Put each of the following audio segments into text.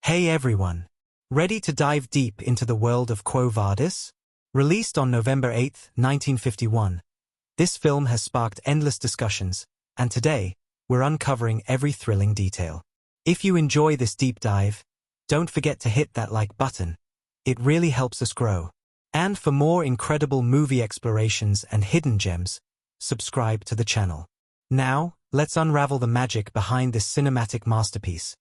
Hey everyone! Ready to dive deep into the world of Quo Vadis? Released on November 8, 1951, this film has sparked endless discussions, and today, we're uncovering every thrilling detail. If you enjoy this deep dive, don't forget to hit that like button. It really helps us grow. And for more incredible movie explorations and hidden gems, subscribe to the channel. Now, let's unravel the magic behind this cinematic masterpiece.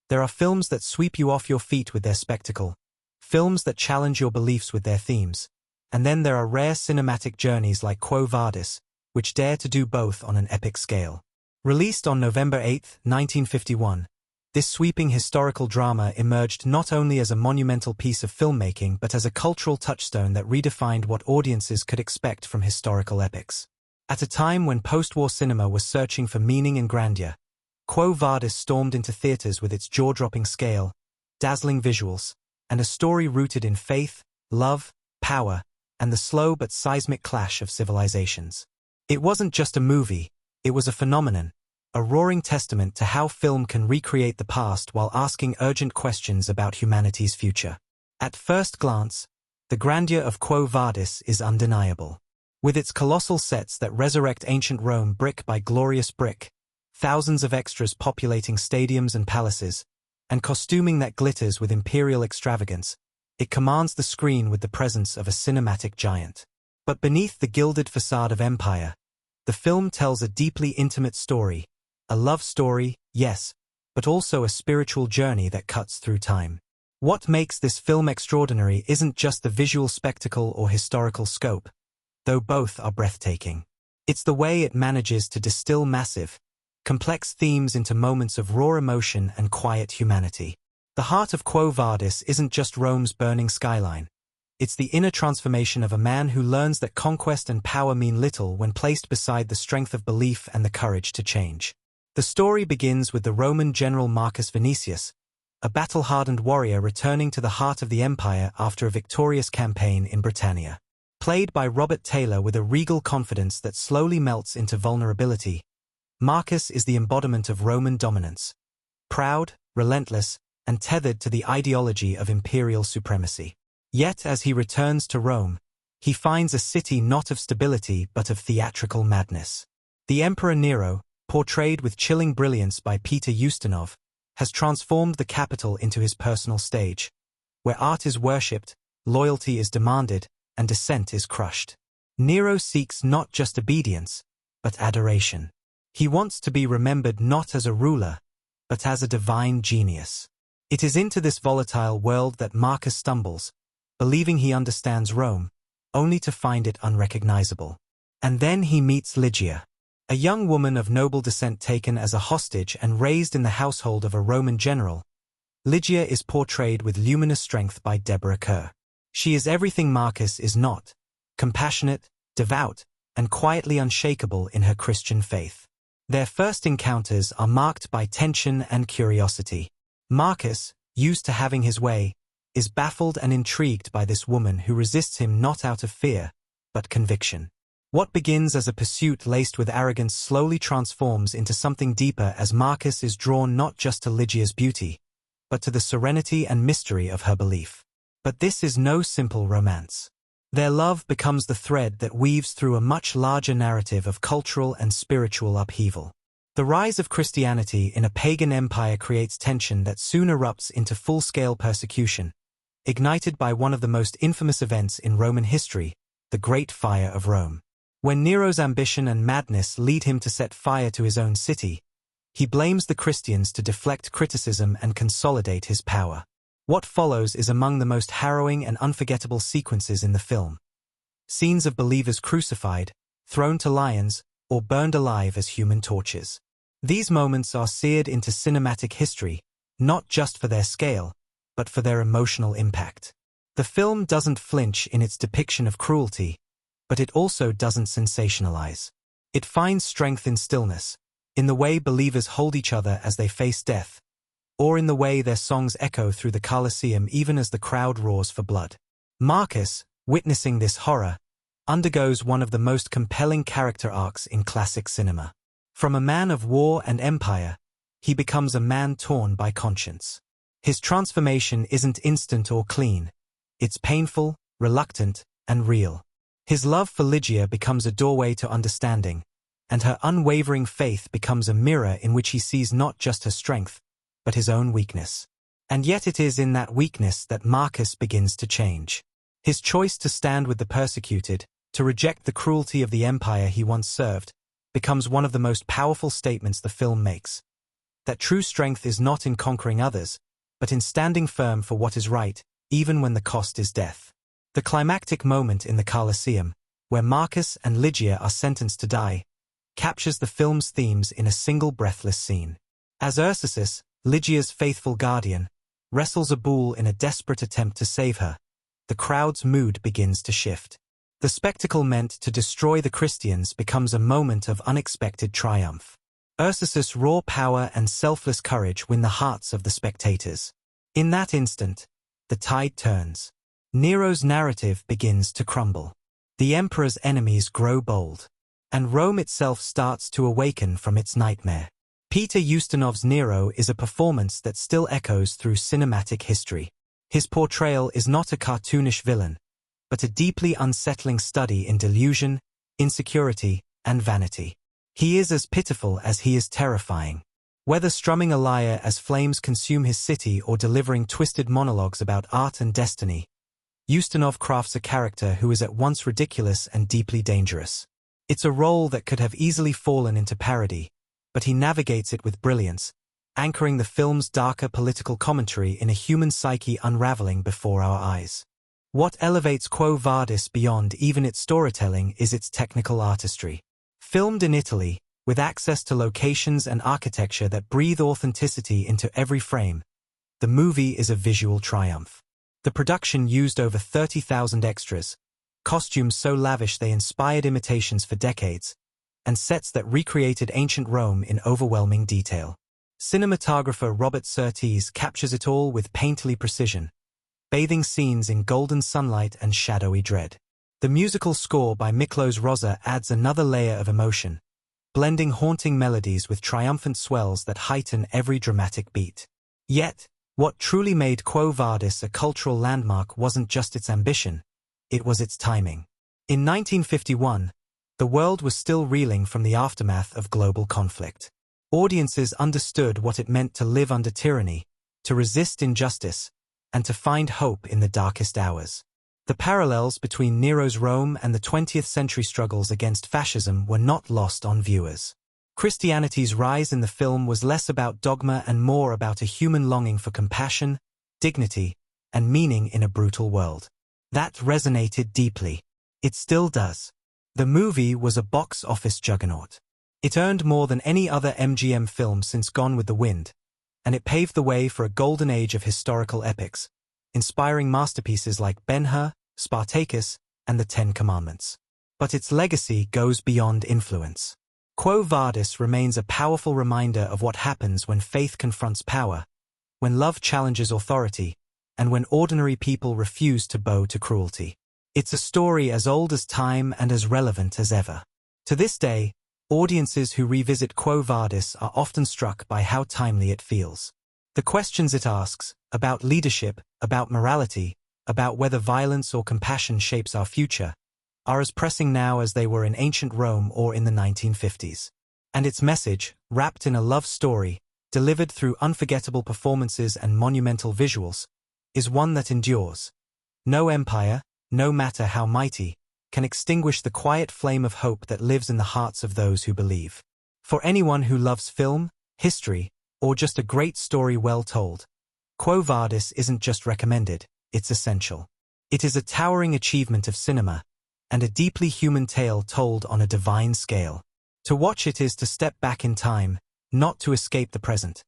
There are films that sweep you off your feet with their spectacle, films that challenge your beliefs with their themes, and then there are rare cinematic journeys like Quo Vadis, which dare to do both on an epic scale. Released on November 8, 1951, this sweeping historical drama emerged not only as a monumental piece of filmmaking but as a cultural touchstone that redefined what audiences could expect from historical epics. At a time when post-war cinema was searching for meaning and grandeur, Quo Vadis stormed into theaters with its jaw-dropping scale, dazzling visuals, and a story rooted in faith, love, power, and the slow but seismic clash of civilizations. It wasn't just a movie, it was a phenomenon, a roaring testament to how film can recreate the past while asking urgent questions about humanity's future. At first glance, the grandeur of Quo Vadis is undeniable. With its colossal sets that resurrect ancient Rome brick by glorious brick, thousands of extras populating stadiums and palaces, and costuming that glitters with imperial extravagance, it commands the screen with the presence of a cinematic giant. But beneath the gilded facade of empire, the film tells a deeply intimate story, a love story, yes, but also a spiritual journey that cuts through time. What makes this film extraordinary isn't just the visual spectacle or historical scope, though both are breathtaking. It's the way it manages to distill massive, complex themes into moments of raw emotion and quiet humanity. The heart of Quo Vadis isn't just Rome's burning skyline. It's the inner transformation of a man who learns that conquest and power mean little when placed beside the strength of belief and the courage to change. The story begins with the Roman general Marcus Vinicius, a battle-hardened warrior returning to the heart of the empire after a victorious campaign in Britannia. Played by Robert Taylor with a regal confidence that slowly melts into vulnerability, Marcus is the embodiment of Roman dominance. Proud, relentless, and tethered to the ideology of imperial supremacy. Yet as he returns to Rome, he finds a city not of stability but of theatrical madness. The Emperor Nero, portrayed with chilling brilliance by Peter Ustinov, has transformed the capital into his personal stage, where art is worshipped, loyalty is demanded, and dissent is crushed. Nero seeks not just obedience, but adoration. He wants to be remembered not as a ruler, but as a divine genius. It is into this volatile world that Marcus stumbles, believing he understands Rome, only to find it unrecognizable. And then he meets Lydia, a young woman of noble descent taken as a hostage and raised in the household of a Roman general. Lydia is portrayed with luminous strength by Deborah Kerr. She is everything Marcus is not, compassionate, devout, and quietly unshakable in her Christian faith. Their first encounters are marked by tension and curiosity. Marcus, used to having his way, is baffled and intrigued by this woman who resists him not out of fear, but conviction. What begins as a pursuit laced with arrogance slowly transforms into something deeper as Marcus is drawn not just to Lydia's beauty, but to the serenity and mystery of her belief. But this is no simple romance. Their love becomes the thread that weaves through a much larger narrative of cultural and spiritual upheaval. The rise of Christianity in a pagan empire creates tension that soon erupts into full-scale persecution, ignited by one of the most infamous events in Roman history, the Great Fire of Rome. When Nero's ambition and madness lead him to set fire to his own city, he blames the Christians to deflect criticism and consolidate his power. What follows is among the most harrowing and unforgettable sequences in the film. Scenes of believers crucified, thrown to lions, or burned alive as human torches. These moments are seared into cinematic history, not just for their scale, but for their emotional impact. The film doesn't flinch in its depiction of cruelty, but it also doesn't sensationalize. It finds strength in stillness, in the way believers hold each other as they face death, or in the way their songs echo through the Colosseum even as the crowd roars for blood. Marcus, witnessing this horror, undergoes one of the most compelling character arcs in classic cinema. From a man of war and empire, he becomes a man torn by conscience. His transformation isn't instant or clean. It's painful, reluctant, and real. His love for Lydia becomes a doorway to understanding, and her unwavering faith becomes a mirror in which he sees not just her strength, but his own weakness. And yet it is in that weakness that Marcus begins to change. His choice to stand with the persecuted, to reject the cruelty of the empire he once served, becomes one of the most powerful statements the film makes. That true strength is not in conquering others, but in standing firm for what is right, even when the cost is death. The climactic moment in the Colosseum, where Marcus and Lydia are sentenced to die, captures the film's themes in a single breathless scene. As Ursus, Lydia's faithful guardian, wrestles a bull in a desperate attempt to save her, the crowd's mood begins to shift. The spectacle meant to destroy the Christians becomes a moment of unexpected triumph. Ursus's raw power and selfless courage win the hearts of the spectators. In that instant, the tide turns. Nero's narrative begins to crumble. The emperor's enemies grow bold, and Rome itself starts to awaken from its nightmare. Peter Ustinov's Nero is a performance that still echoes through cinematic history. His portrayal is not a cartoonish villain, but a deeply unsettling study in delusion, insecurity, and vanity. He is as pitiful as he is terrifying. Whether strumming a lyre as flames consume his city or delivering twisted monologues about art and destiny, Ustinov crafts a character who is at once ridiculous and deeply dangerous. It's a role that could have easily fallen into parody, but he navigates it with brilliance, anchoring the film's darker political commentary in a human psyche unraveling before our eyes. What elevates Quo Vadis beyond even its storytelling is its technical artistry. Filmed in Italy, with access to locations and architecture that breathe authenticity into every frame, the movie is a visual triumph. The production used over 30,000 extras, costumes so lavish they inspired imitations for decades, and sets that recreated ancient Rome in overwhelming detail. Cinematographer Robert Surtees captures it all with painterly precision, bathing scenes in golden sunlight and shadowy dread. The musical score by Miklos Rozsa adds another layer of emotion, blending haunting melodies with triumphant swells that heighten every dramatic beat. Yet, what truly made Quo Vadis a cultural landmark wasn't just its ambition, it was its timing. In 1951, the world was still reeling from the aftermath of global conflict. Audiences understood what it meant to live under tyranny, to resist injustice, and to find hope in the darkest hours. The parallels between Nero's Rome and the 20th century struggles against fascism were not lost on viewers. Christianity's rise in the film was less about dogma and more about a human longing for compassion, dignity, and meaning in a brutal world. That resonated deeply. It still does. The movie was a box office juggernaut. It earned more than any other MGM film since Gone with the Wind, and it paved the way for a golden age of historical epics, inspiring masterpieces like Ben-Hur, Spartacus, and the Ten Commandments. But its legacy goes beyond influence. Quo Vadis remains a powerful reminder of what happens when faith confronts power, when love challenges authority, and when ordinary people refuse to bow to cruelty. It's a story as old as time and as relevant as ever. To this day, audiences who revisit Quo Vadis are often struck by how timely it feels. The questions it asks, about leadership, about morality, about whether violence or compassion shapes our future, are as pressing now as they were in ancient Rome or in the 1950s. And its message, wrapped in a love story, delivered through unforgettable performances and monumental visuals, is one that endures. No empire, no matter how mighty, can extinguish the quiet flame of hope that lives in the hearts of those who believe. For anyone who loves film, history, or just a great story well told, Quo Vadis isn't just recommended, it's essential. It is a towering achievement of cinema, and a deeply human tale told on a divine scale. To watch it is to step back in time, not to escape the present,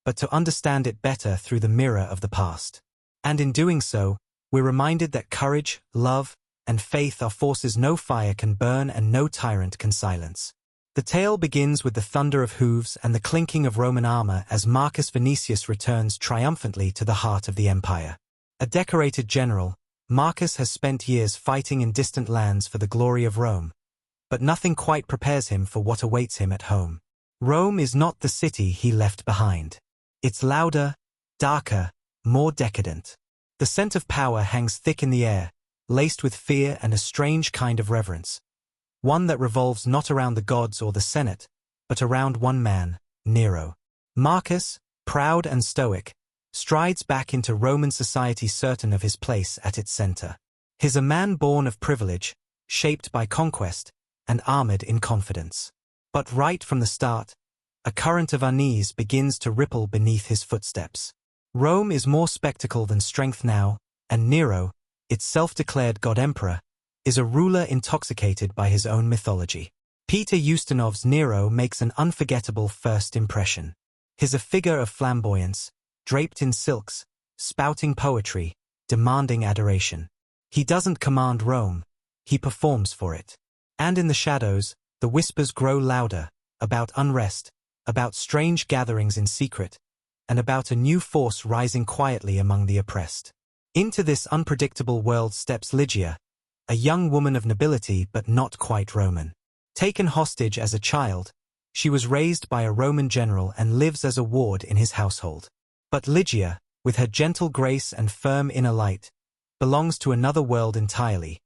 but to understand it better through the mirror of the past. And in doing so, we're reminded that courage, love, and faith are forces no fire can burn and no tyrant can silence. The tale begins with the thunder of hooves and the clinking of Roman armor as Marcus Vinicius returns triumphantly to the heart of the empire. A decorated general, Marcus has spent years fighting in distant lands for the glory of Rome, but nothing quite prepares him for what awaits him at home. Rome is not the city he left behind. It's louder, darker, more decadent. The scent of power hangs thick in the air, laced with fear and a strange kind of reverence. One that revolves not around the gods or the Senate, but around one man, Nero. Marcus, proud and stoic, strides back into Roman society certain of his place at its center. He's a man born of privilege, shaped by conquest, and armored in confidence. But right from the start, a current of unease begins to ripple beneath his footsteps. Rome is more spectacle than strength now, and Nero, its self-declared god-emperor, is a ruler intoxicated by his own mythology. Peter Ustinov's Nero makes an unforgettable first impression. He's a figure of flamboyance, draped in silks, spouting poetry, demanding adoration. He doesn't command Rome, he performs for it. And in the shadows, the whispers grow louder, about unrest, about strange gatherings in secret, and about a new force rising quietly among the oppressed. Into this unpredictable world steps Lydia, a young woman of nobility but not quite Roman. Taken hostage as a child, she was raised by a Roman general and lives as a ward in his household. But Lydia, with her gentle grace and firm inner light, belongs to another world entirely,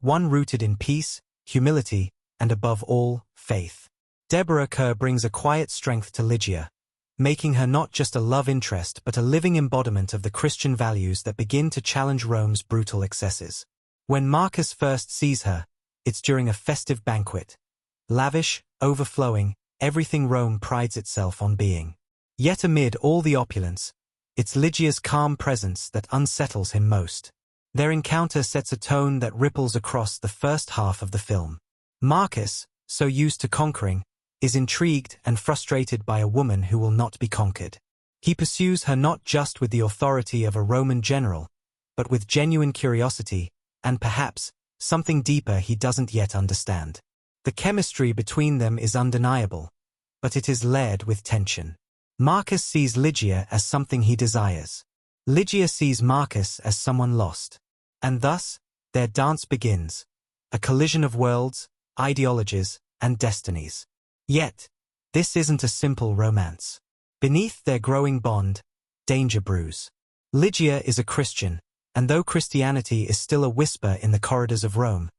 one rooted in peace, humility, and above all, faith. Deborah Kerr brings a quiet strength to Lydia, making her not just a love interest but a living embodiment of the Christian values that begin to challenge Rome's brutal excesses. When Marcus first sees her, it's during a festive banquet. Lavish, overflowing, everything Rome prides itself on being. Yet amid all the opulence, it's Lydia's calm presence that unsettles him most. Their encounter sets a tone that ripples across the first half of the film. Marcus, so used to conquering, is intrigued and frustrated by a woman who will not be conquered. He pursues her not just with the authority of a Roman general, but with genuine curiosity, and perhaps, something deeper he doesn't yet understand. The chemistry between them is undeniable, but it is layered with tension. Marcus sees Lydia as something he desires. Lydia sees Marcus as someone lost. And thus, their dance begins, a collision of worlds, ideologies, and destinies. Yet, this isn't a simple romance. Beneath their growing bond, danger brews. Lydia is a Christian, and though Christianity is still a whisper in the corridors of Rome,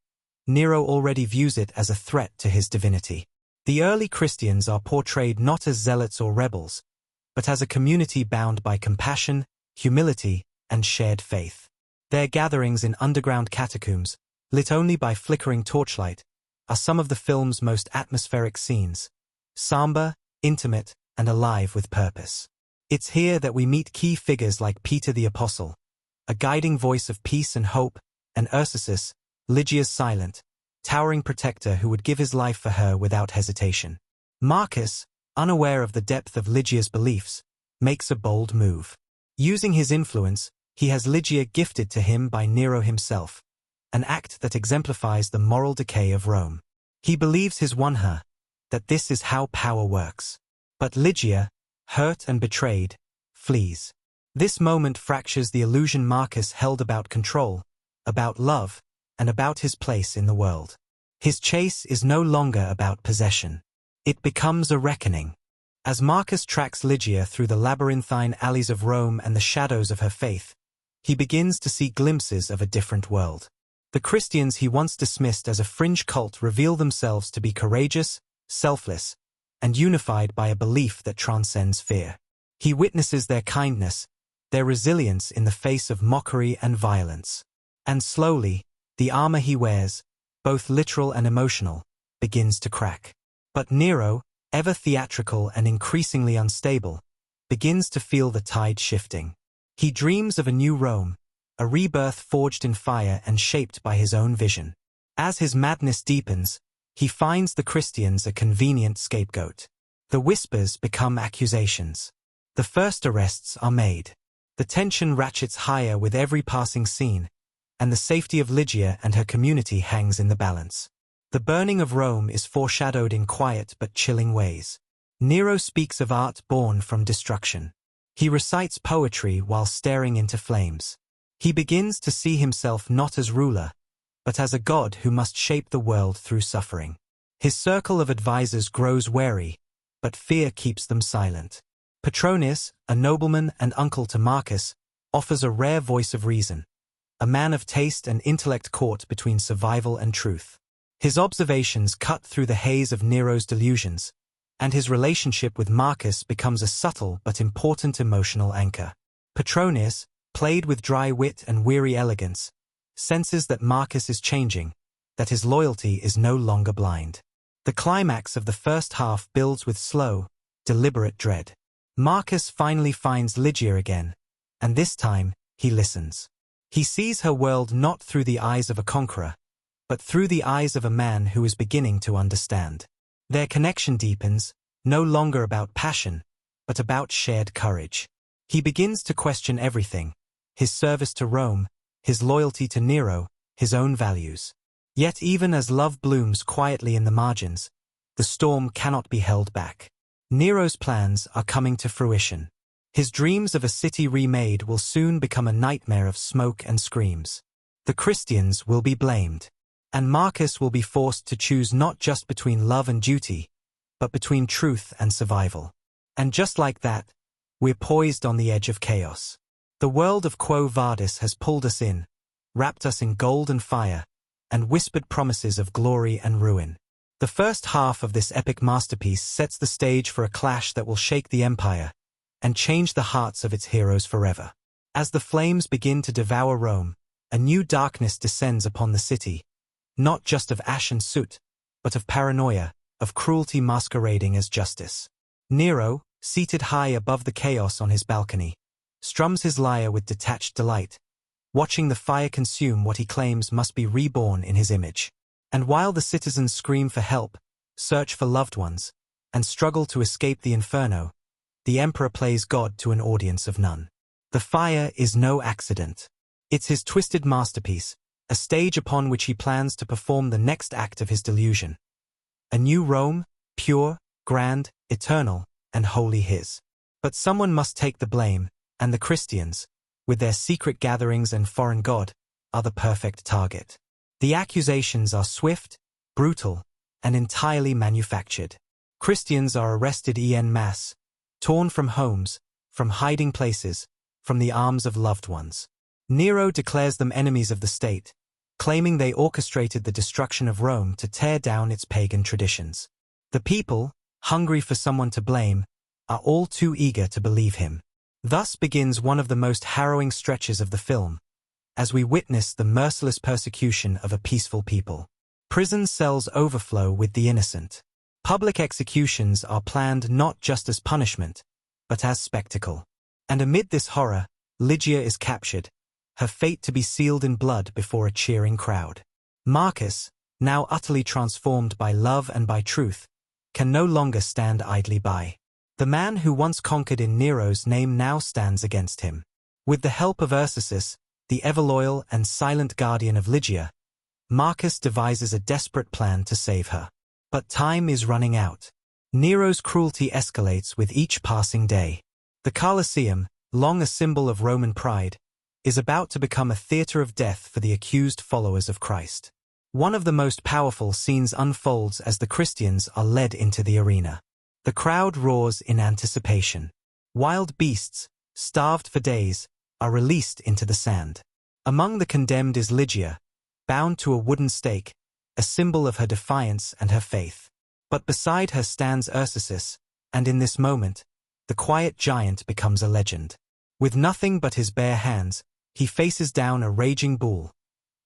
Nero already views it as a threat to his divinity. The early Christians are portrayed not as zealots or rebels, but as a community bound by compassion, humility, and shared faith. Their gatherings in underground catacombs, lit only by flickering torchlight, are some of the film's most atmospheric scenes, somber, intimate, and alive with purpose. It's here that we meet key figures like Peter the Apostle, a guiding voice of peace and hope, and Ursus, Lydia's silent, towering protector who would give his life for her without hesitation. Marcus, unaware of the depth of Lydia's beliefs, makes a bold move. Using his influence, he has Lydia gifted to him by Nero himself, an act that exemplifies the moral decay of Rome. He believes he's won her, that this is how power works. But Lydia, hurt and betrayed, flees. This moment fractures the illusion Marcus held about control, about love, and about his place in the world. His chase is no longer about possession. It becomes a reckoning. As Marcus tracks Lydia through the labyrinthine alleys of Rome and the shadows of her faith, he begins to see glimpses of a different world. The Christians he once dismissed as a fringe cult reveal themselves to be courageous, selfless, and unified by a belief that transcends fear. He witnesses their kindness, their resilience in the face of mockery and violence. And slowly, the armor he wears, both literal and emotional, begins to crack. But Nero, ever theatrical and increasingly unstable, begins to feel the tide shifting. He dreams of a new Rome, a rebirth forged in fire and shaped by his own vision. As his madness deepens, he finds the Christians a convenient scapegoat. The whispers become accusations. The first arrests are made. The tension ratchets higher with every passing scene, and the safety of Lydia and her community hangs in the balance. The burning of Rome is foreshadowed in quiet but chilling ways. Nero speaks of art born from destruction. He recites poetry while staring into flames. He begins to see himself not as ruler, but as a god who must shape the world through suffering. His circle of advisors grows wary, but fear keeps them silent. Petronius, a nobleman and uncle to Marcus, offers a rare voice of reason, a man of taste and intellect caught between survival and truth. His observations cut through the haze of Nero's delusions, and his relationship with Marcus becomes a subtle but important emotional anchor. Petronius, played with dry wit and weary elegance, senses that Marcus is changing, that his loyalty is no longer blind. The climax of the first half builds with slow, deliberate dread. Marcus finally finds Lydia again, and this time, he listens. He sees her world not through the eyes of a conqueror, but through the eyes of a man who is beginning to understand. Their connection deepens, no longer about passion, but about shared courage. He begins to question everything: his service to Rome, his loyalty to Nero, his own values. Yet even as love blooms quietly in the margins, the storm cannot be held back. Nero's plans are coming to fruition. His dreams of a city remade will soon become a nightmare of smoke and screams. The Christians will be blamed, and Marcus will be forced to choose not just between love and duty, but between truth and survival. And just like that, we're poised on the edge of chaos. The world of Quo Vadis has pulled us in, wrapped us in gold and fire, and whispered promises of glory and ruin. The first half of this epic masterpiece sets the stage for a clash that will shake the empire and change the hearts of its heroes forever. As the flames begin to devour Rome, a new darkness descends upon the city, not just of ash and soot, but of paranoia, of cruelty masquerading as justice. Nero, seated high above the chaos on his balcony, strums his lyre with detached delight, watching the fire consume what he claims must be reborn in his image. And while the citizens scream for help, search for loved ones, and struggle to escape the inferno, the emperor plays God to an audience of none. The fire is no accident. It's his twisted masterpiece, a stage upon which he plans to perform the next act of his delusion. A new Rome, pure, grand, eternal, and wholly his. But someone must take the blame, and the Christians, with their secret gatherings and foreign god, are the perfect target. The accusations are swift, brutal, and entirely manufactured. Christians are arrested en masse, torn from homes, from hiding places, from the arms of loved ones. Nero declares them enemies of the state, claiming they orchestrated the destruction of Rome to tear down its pagan traditions. The people, hungry for someone to blame, are all too eager to believe him. Thus begins one of the most harrowing stretches of the film, as we witness the merciless persecution of a peaceful people. Prison cells overflow with the innocent. Public executions are planned not just as punishment, but as spectacle. And amid this horror, Lydia is captured, her fate to be sealed in blood before a cheering crowd. Marcus, now utterly transformed by love and by truth, can no longer stand idly by. The man who once conquered in Nero's name now stands against him. With the help of Ursus, the ever-loyal and silent guardian of Lydia, Marcus devises a desperate plan to save her. But time is running out. Nero's cruelty escalates with each passing day. The Colosseum, long a symbol of Roman pride, is about to become a theater of death for the accused followers of Christ. One of the most powerful scenes unfolds as the Christians are led into the arena. The crowd roars in anticipation. Wild beasts, starved for days, are released into the sand. Among the condemned is Lydia, bound to a wooden stake, a symbol of her defiance and her faith. But beside her stands Ursus, and in this moment, the quiet giant becomes a legend. With nothing but his bare hands, he faces down a raging bull,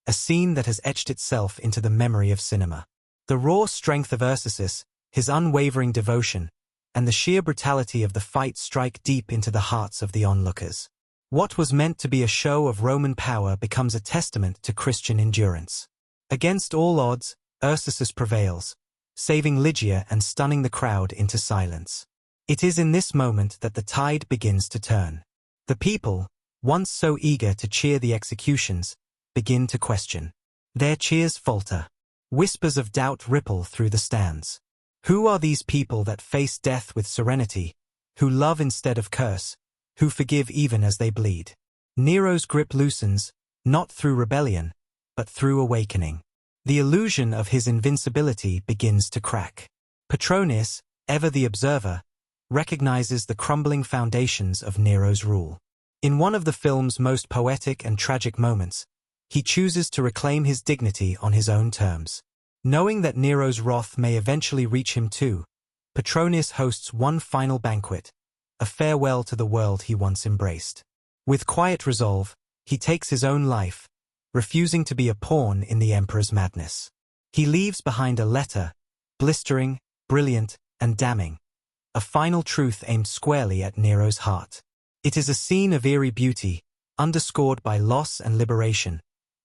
a scene that has etched itself into the memory of cinema. The raw strength of Ursus, his unwavering devotion, and the sheer brutality of the fight strike deep into the hearts of the onlookers. What was meant to be a show of Roman power becomes a testament to Christian endurance. Against all odds, Ursus prevails, saving Lydia and stunning the crowd into silence. It is in this moment that the tide begins to turn. The people, once so eager to cheer the executions, begin to question. Their cheers falter. Whispers of doubt ripple through the stands. Who are these people that face death with serenity, who love instead of curse, who forgive even as they bleed? Nero's grip loosens, not through rebellion, but through awakening. The illusion of his invincibility begins to crack. Petronius, ever the observer, recognizes the crumbling foundations of Nero's rule. In one of the film's most poetic and tragic moments, he chooses to reclaim his dignity on his own terms. Knowing that Nero's wrath may eventually reach him too, Petronius hosts one final banquet, a farewell to the world he once embraced. With quiet resolve, he takes his own life, refusing to be a pawn in the emperor's madness. He leaves behind a letter, blistering, brilliant, and damning, a final truth aimed squarely at Nero's heart. It is a scene of eerie beauty, underscored by loss and liberation,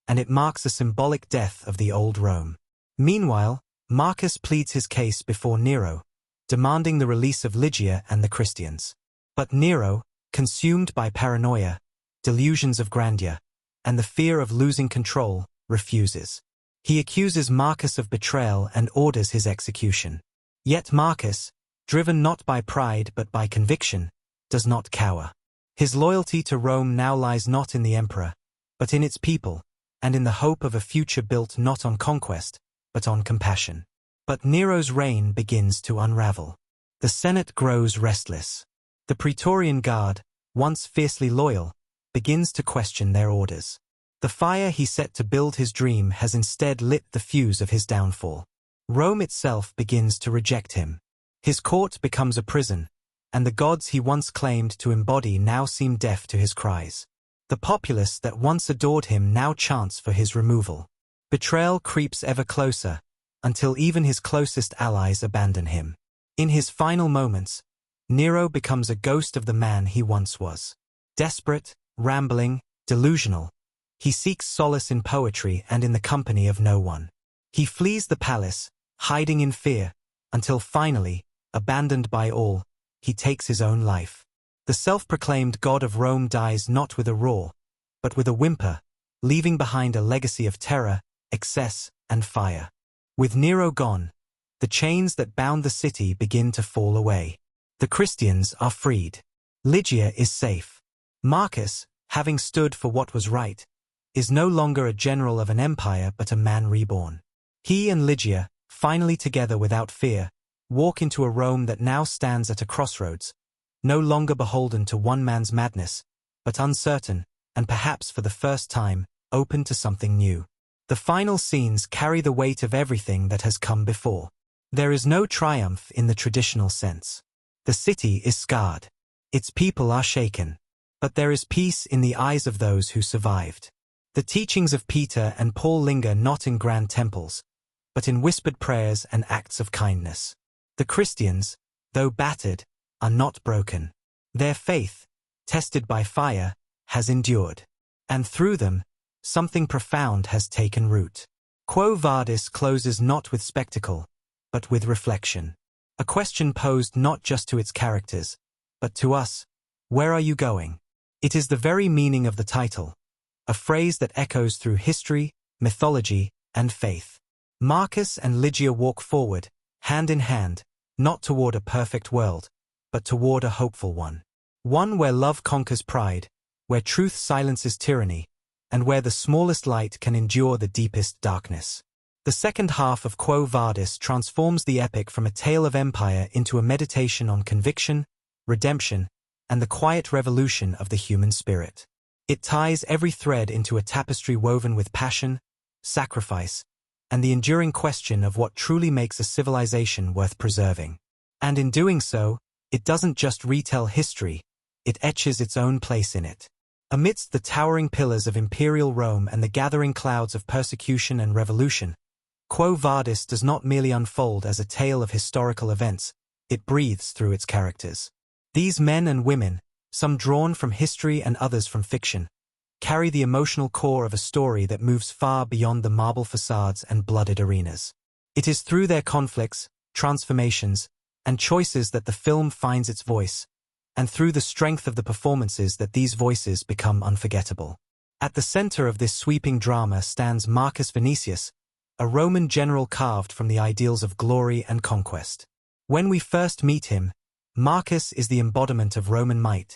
and it marks a symbolic death of the old Rome. Meanwhile, Marcus pleads his case before Nero, demanding the release of Lydia and the Christians. But Nero, consumed by paranoia, delusions of grandeur, and the fear of losing control, refuses. He accuses Marcus of betrayal and orders his execution. Yet Marcus, driven not by pride but by conviction, does not cower. His loyalty to Rome now lies not in the emperor, but in its people, and in the hope of a future built not on conquest, but on compassion. But Nero's reign begins to unravel. The Senate grows restless. The Praetorian Guard, once fiercely loyal, begins to question their orders. The fire he set to build his dream has instead lit the fuse of his downfall. Rome itself begins to reject him. His court becomes a prison, and the gods he once claimed to embody now seem deaf to his cries. The populace that once adored him now chants for his removal. Betrayal creeps ever closer, until even his closest allies abandon him. In his final moments, Nero becomes a ghost of the man he once was. Desperate, rambling, delusional, he seeks solace in poetry and in the company of no one. He flees the palace, hiding in fear, until finally, abandoned by all, he takes his own life. The self-proclaimed god of Rome dies not with a roar, but with a whimper, leaving behind a legacy of terror, excess, and fire. With Nero gone, the chains that bound the city begin to fall away. The Christians are freed. Lydia is safe. Marcus, having stood for what was right, is no longer a general of an empire but a man reborn. He and Lydia, finally together without fear, walk into a Rome that now stands at a crossroads, no longer beholden to one man's madness, but uncertain, and perhaps for the first time, open to something new. The final scenes carry the weight of everything that has come before. There is no triumph in the traditional sense. The city is scarred. Its people are shaken. But there is peace in the eyes of those who survived. The teachings of Peter and Paul linger not in grand temples, but in whispered prayers and acts of kindness. The Christians, though battered, are not broken. Their faith, tested by fire, has endured. And through them, something profound has taken root. Quo Vadis closes not with spectacle, but with reflection. A question posed not just to its characters, but to us: where are you going? It is the very meaning of the title, a phrase that echoes through history, mythology, and faith. Marcus and Lydia walk forward, hand in hand, not toward a perfect world, but toward a hopeful one. One where love conquers pride, where truth silences tyranny, and where the smallest light can endure the deepest darkness. The second half of Quo Vadis transforms the epic from a tale of empire into a meditation on conviction, redemption, and the quiet revolution of the human spirit. It ties every thread into a tapestry woven with passion, sacrifice, and the enduring question of what truly makes a civilization worth preserving. And in doing so, it doesn't just retell history, it etches its own place in it. Amidst the towering pillars of imperial Rome and the gathering clouds of persecution and revolution, Quo Vadis does not merely unfold as a tale of historical events, it breathes through its characters. These men and women, some drawn from history and others from fiction, carry the emotional core of a story that moves far beyond the marble facades and blooded arenas. It is through their conflicts, transformations, and choices that the film finds its voice, and through the strength of the performances that these voices become unforgettable. At the center of this sweeping drama stands Marcus Vinicius, a Roman general carved from the ideals of glory and conquest. When we first meet him, Marcus is the embodiment of Roman might,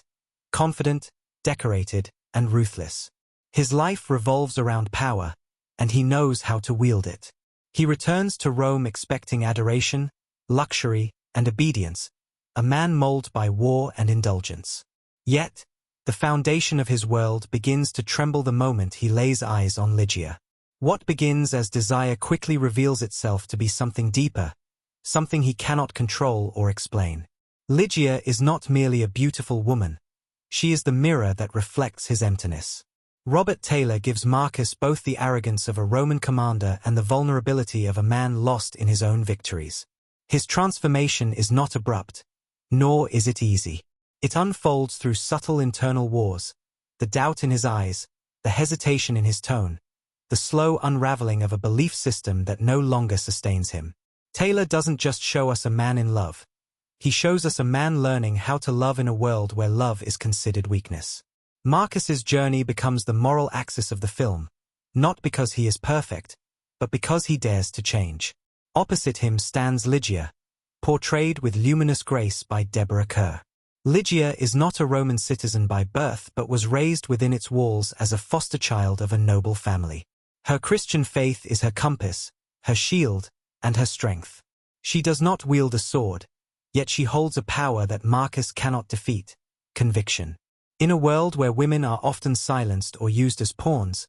confident, decorated, and ruthless. His life revolves around power, and he knows how to wield it. He returns to Rome expecting adoration, luxury, and obedience, a man molded by war and indulgence. Yet, The foundation of his world begins to tremble the moment he lays eyes on Lydia. What begins as desire quickly reveals itself to be something deeper, something he cannot control or explain. Lydia is not merely a beautiful woman. She is the mirror that reflects his emptiness. Robert Taylor gives Marcus both the arrogance of a Roman commander and the vulnerability of a man lost in his own victories. His transformation is not abrupt, nor is it easy. It unfolds through subtle internal wars, the doubt in his eyes, the hesitation in his tone, the slow unraveling of a belief system that no longer sustains him. Taylor doesn't just show us a man in love. He shows us a man learning how to love in a world where love is considered weakness. Marcus's journey becomes the moral axis of the film, not because he is perfect, but because he dares to change. Opposite him stands Lydia, portrayed with luminous grace by Deborah Kerr. Lydia is not a Roman citizen by birth but was raised within its walls as a foster child of a noble family. Her Christian faith is her compass, her shield, and her strength. She does not wield a sword, yet she holds a power that Marcus cannot defeat: conviction. In a world where women are often silenced or used as pawns,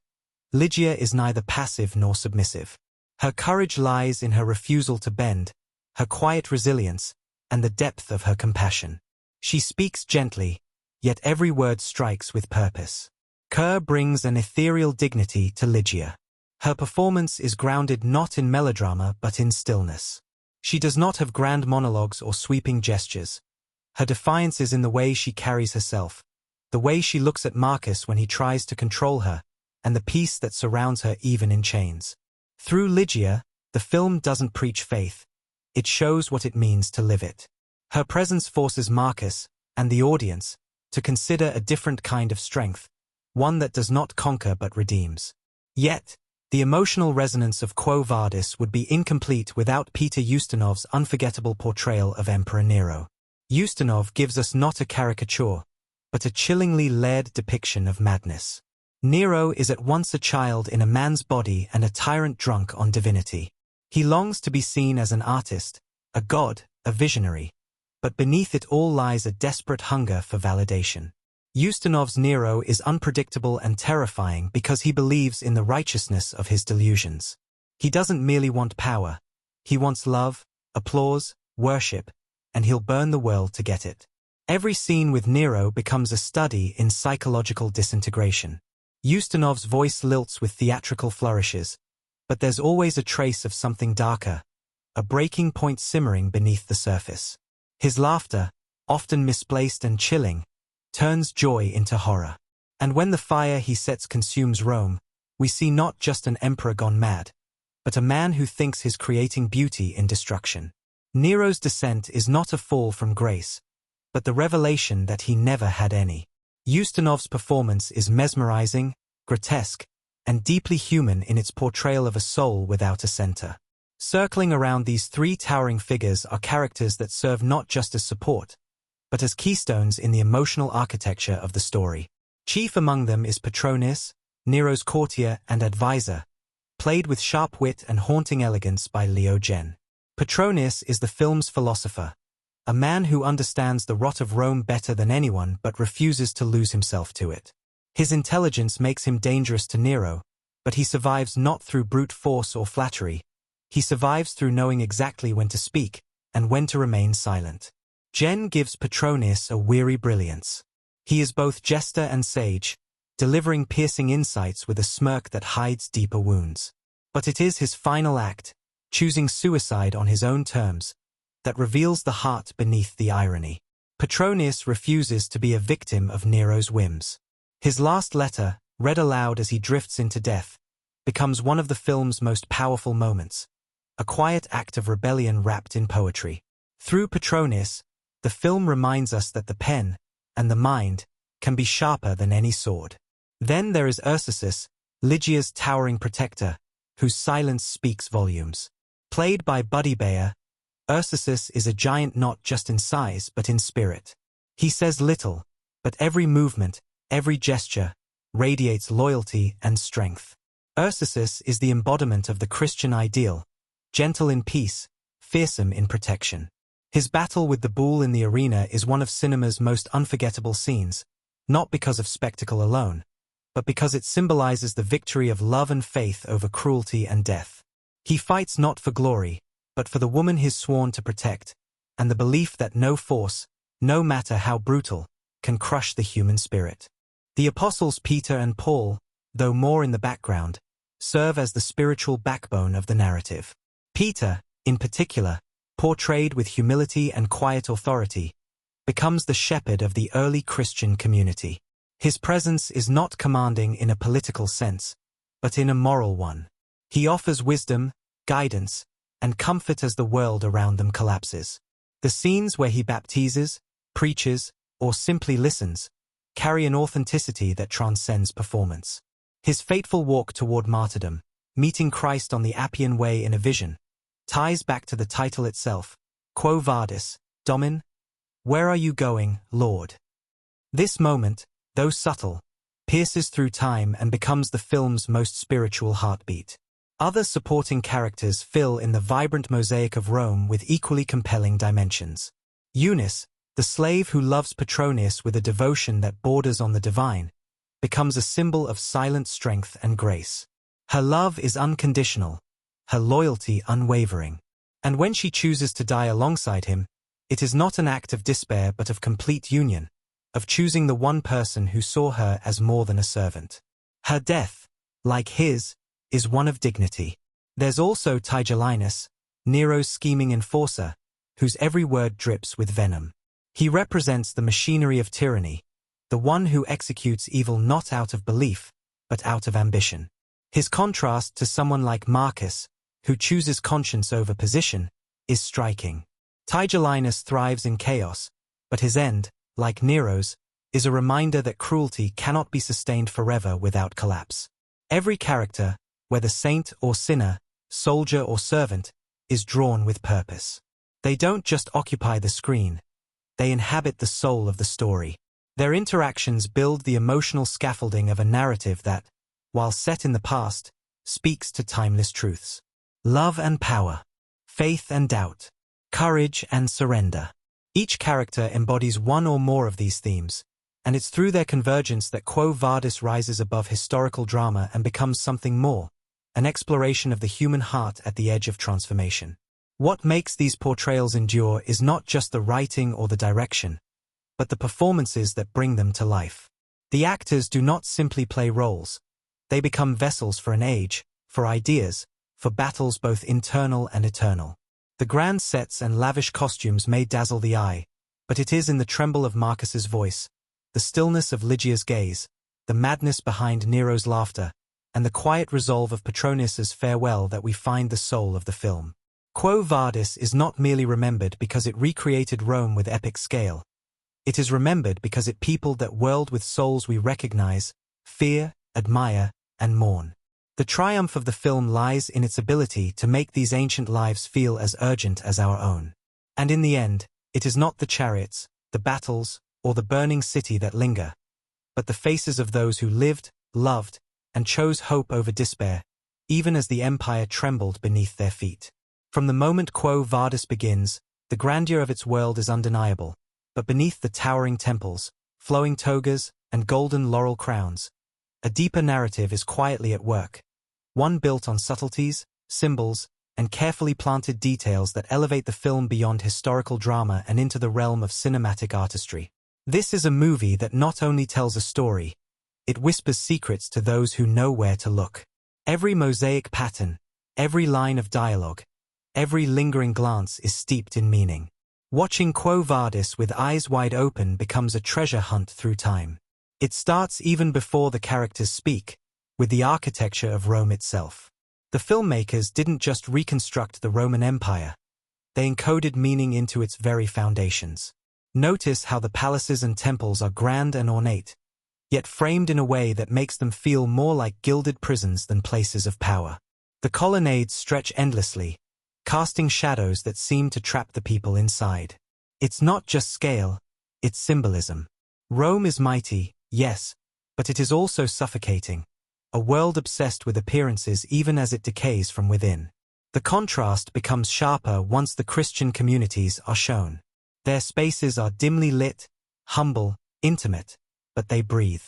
Lydia is neither passive nor submissive. Her courage lies in her refusal to bend, her quiet resilience, and the depth of her compassion. She speaks gently, yet every word strikes with purpose. Kerr brings an ethereal dignity to Lydia. Her performance is grounded not in melodrama but in stillness. She does not have grand monologues or sweeping gestures. Her defiance is in the way she carries herself, the way she looks at Marcus when he tries to control her, and the peace that surrounds her even in chains. Through Lydia, the film doesn't preach faith. It shows what it means to live it. Her presence forces Marcus, and the audience, to consider a different kind of strength, one that does not conquer but redeems. Yet, the emotional resonance of Quo Vadis would be incomplete without Peter Ustinov's unforgettable portrayal of Emperor Nero. Ustinov gives us not a caricature, but a chillingly layered depiction of madness. Nero is at once a child in a man's body and a tyrant drunk on divinity. He longs to be seen as an artist, a god, a visionary. But beneath it all lies a desperate hunger for validation. Ustinov's Nero is unpredictable and terrifying because he believes in the righteousness of his delusions. He doesn't merely want power. He wants love, applause, worship, and he'll burn the world to get it. Every scene with Nero becomes a study in psychological disintegration. Ustinov's voice lilts with theatrical flourishes, but there's always a trace of something darker, a breaking point simmering beneath the surface. His laughter, often misplaced and chilling, turns joy into horror. And when the fire he sets consumes Rome, we see not just an emperor gone mad, but a man who thinks he's creating beauty in destruction. Nero's descent is not a fall from grace, but the revelation that he never had any. Ustinov's performance is mesmerizing, grotesque, and deeply human in its portrayal of a soul without a center. Circling around these three towering figures are characters that serve not just as support, but as keystones in the emotional architecture of the story. Chief among them is Petronius, Nero's courtier and advisor, played with sharp wit and haunting elegance by Genn. Petronius is the film's philosopher, a man who understands the rot of Rome better than anyone but refuses to lose himself to it. His intelligence makes him dangerous to Nero, but he survives not through brute force or flattery. He survives through knowing exactly when to speak and when to remain silent. Genn gives Petronius a weary brilliance. He is both jester and sage, delivering piercing insights with a smirk that hides deeper wounds. But it is his final act, choosing suicide on his own terms, that reveals the heart beneath the irony. Petronius refuses to be a victim of Nero's whims. His last letter, read aloud as he drifts into death, becomes one of the film's most powerful moments, a quiet act of rebellion wrapped in poetry. Through Petronius, the film reminds us that the pen, and the mind, can be sharper than any sword. Then there is Ursus, Lydia's towering protector, whose silence speaks volumes. Played by Buddy Bayer, Ursus is a giant not just in size but in spirit. He says little, but every movement, every gesture, radiates loyalty and strength. Ursus is the embodiment of the Christian ideal, gentle in peace, fearsome in protection. His battle with the bull in the arena is one of cinema's most unforgettable scenes, not because of spectacle alone, but because it symbolizes the victory of love and faith over cruelty and death. He fights not for glory, but for the woman he's sworn to protect, and the belief that no force, no matter how brutal, can crush the human spirit. The apostles Peter and Paul, though more in the background, serve as the spiritual backbone of the narrative. Peter, in particular, portrayed with humility and quiet authority, becomes the shepherd of the early Christian community. His presence is not commanding in a political sense, but in a moral one. He offers wisdom, guidance, and comfort as the world around them collapses. The scenes where he baptizes, preaches, or simply listens, carry an authenticity that transcends performance. His fateful walk toward martyrdom, meeting Christ on the Appian Way in a vision, ties back to the title itself, Quo Vadis, Domin? Where are you going, Lord? This moment, though subtle, pierces through time and becomes the film's most spiritual heartbeat. Other supporting characters fill in the vibrant mosaic of Rome with equally compelling dimensions. Eunice, the slave who loves Petronius with a devotion that borders on the divine, becomes a symbol of silent strength and grace. Her love is unconditional, her loyalty unwavering. And when she chooses to die alongside him, it is not an act of despair but of complete union, of choosing the one person who saw her as more than a servant. Her death, like his, is one of dignity. There's also Tigellinus, Nero's scheming enforcer, whose every word drips with venom. He represents the machinery of tyranny, the one who executes evil not out of belief, but out of ambition. His contrast to someone like Marcus, who chooses conscience over position, is striking. Tigellinus thrives in chaos, but his end, like Nero's, is a reminder that cruelty cannot be sustained forever without collapse. Every character, whether saint or sinner, soldier or servant, is drawn with purpose. They don't just occupy the screen, they inhabit the soul of the story. Their interactions build the emotional scaffolding of a narrative that, while set in the past, speaks to timeless truths. Love and power, faith and doubt, courage and surrender. Each character embodies one or more of these themes, and it's through their convergence that Quo Vadis rises above historical drama and becomes something more, an exploration of the human heart at the edge of transformation. What makes these portrayals endure is not just the writing or the direction, but the performances that bring them to life. The actors do not simply play roles. They become vessels for an age, for ideas, for battles both internal and eternal. The grand sets and lavish costumes may dazzle the eye, but it is in the tremble of Marcus's voice, the stillness of Lydia's gaze, the madness behind Nero's laughter, and the quiet resolve of Petronius's farewell that we find the soul of the film. Quo Vadis is not merely remembered because it recreated Rome with epic scale. It is remembered because it peopled that world with souls we recognize, fear, admire, and mourn. The triumph of the film lies in its ability to make these ancient lives feel as urgent as our own. And in the end, it is not the chariots, the battles, or the burning city that linger, but the faces of those who lived, loved, and chose hope over despair, even as the empire trembled beneath their feet. From the moment Quo Vadis begins, the grandeur of its world is undeniable, but beneath the towering temples, flowing togas, and golden laurel crowns, a deeper narrative is quietly at work, one built on subtleties, symbols, and carefully planted details that elevate the film beyond historical drama and into the realm of cinematic artistry. This is a movie that not only tells a story, it whispers secrets to those who know where to look. Every mosaic pattern, every line of dialogue, every lingering glance is steeped in meaning. Watching Quo Vadis with eyes wide open becomes a treasure hunt through time. It starts even before the characters speak, with the architecture of Rome itself. The filmmakers didn't just reconstruct the Roman Empire, they encoded meaning into its very foundations. Notice how the palaces and temples are grand and ornate, yet framed in a way that makes them feel more like gilded prisons than places of power. The colonnades stretch endlessly, casting shadows that seem to trap the people inside. It's not just scale, it's symbolism. Rome is mighty, yes, but it is also suffocating, a world obsessed with appearances even as it decays from within. The contrast becomes sharper once the Christian communities are shown. Their spaces are dimly lit, humble, intimate, but they breathe.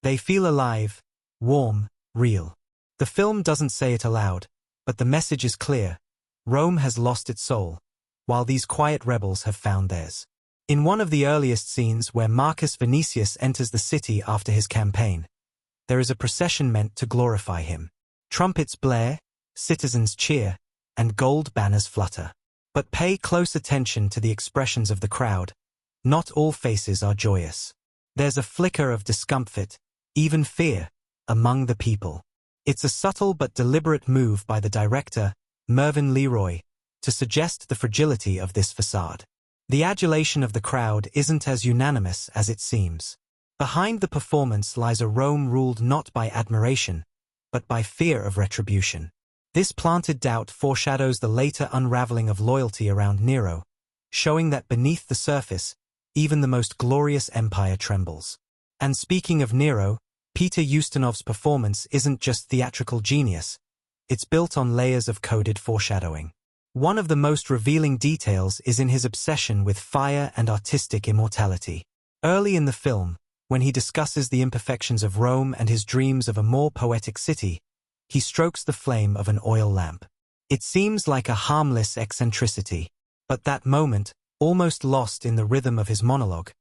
They feel alive, warm, real. The film doesn't say it aloud, but the message is clear. Rome has lost its soul, while these quiet rebels have found theirs. In one of the earliest scenes where Marcus Vinicius enters the city after his campaign, there is a procession meant to glorify him. Trumpets blare, citizens cheer, and gold banners flutter. But pay close attention to the expressions of the crowd. Not all faces are joyous. There's a flicker of discomfort, even fear, among the people. It's a subtle but deliberate move by the director, Mervyn Leroy, to suggest the fragility of this facade. The adulation of the crowd isn't as unanimous as it seems. Behind the performance lies a Rome ruled not by admiration, but by fear of retribution. This planted doubt foreshadows the later unraveling of loyalty around Nero, showing that beneath the surface, even the most glorious empire trembles. And speaking of Nero, Peter Ustinov's performance isn't just theatrical genius, it's built on layers of coded foreshadowing. One of the most revealing details is in his obsession with fire and artistic immortality. Early in the film, when he discusses the imperfections of Rome and his dreams of a more poetic city, he strokes the flame of an oil lamp. It seems like a harmless eccentricity, but that moment, almost lost in the rhythm of his monologue,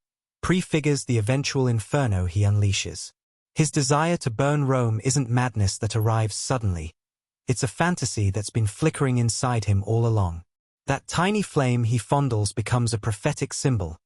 prefigures the eventual inferno he unleashes. His desire to burn Rome isn't madness that arrives suddenly. It's a fantasy that's been flickering inside him all along. That tiny flame he fondles becomes a prophetic symbol,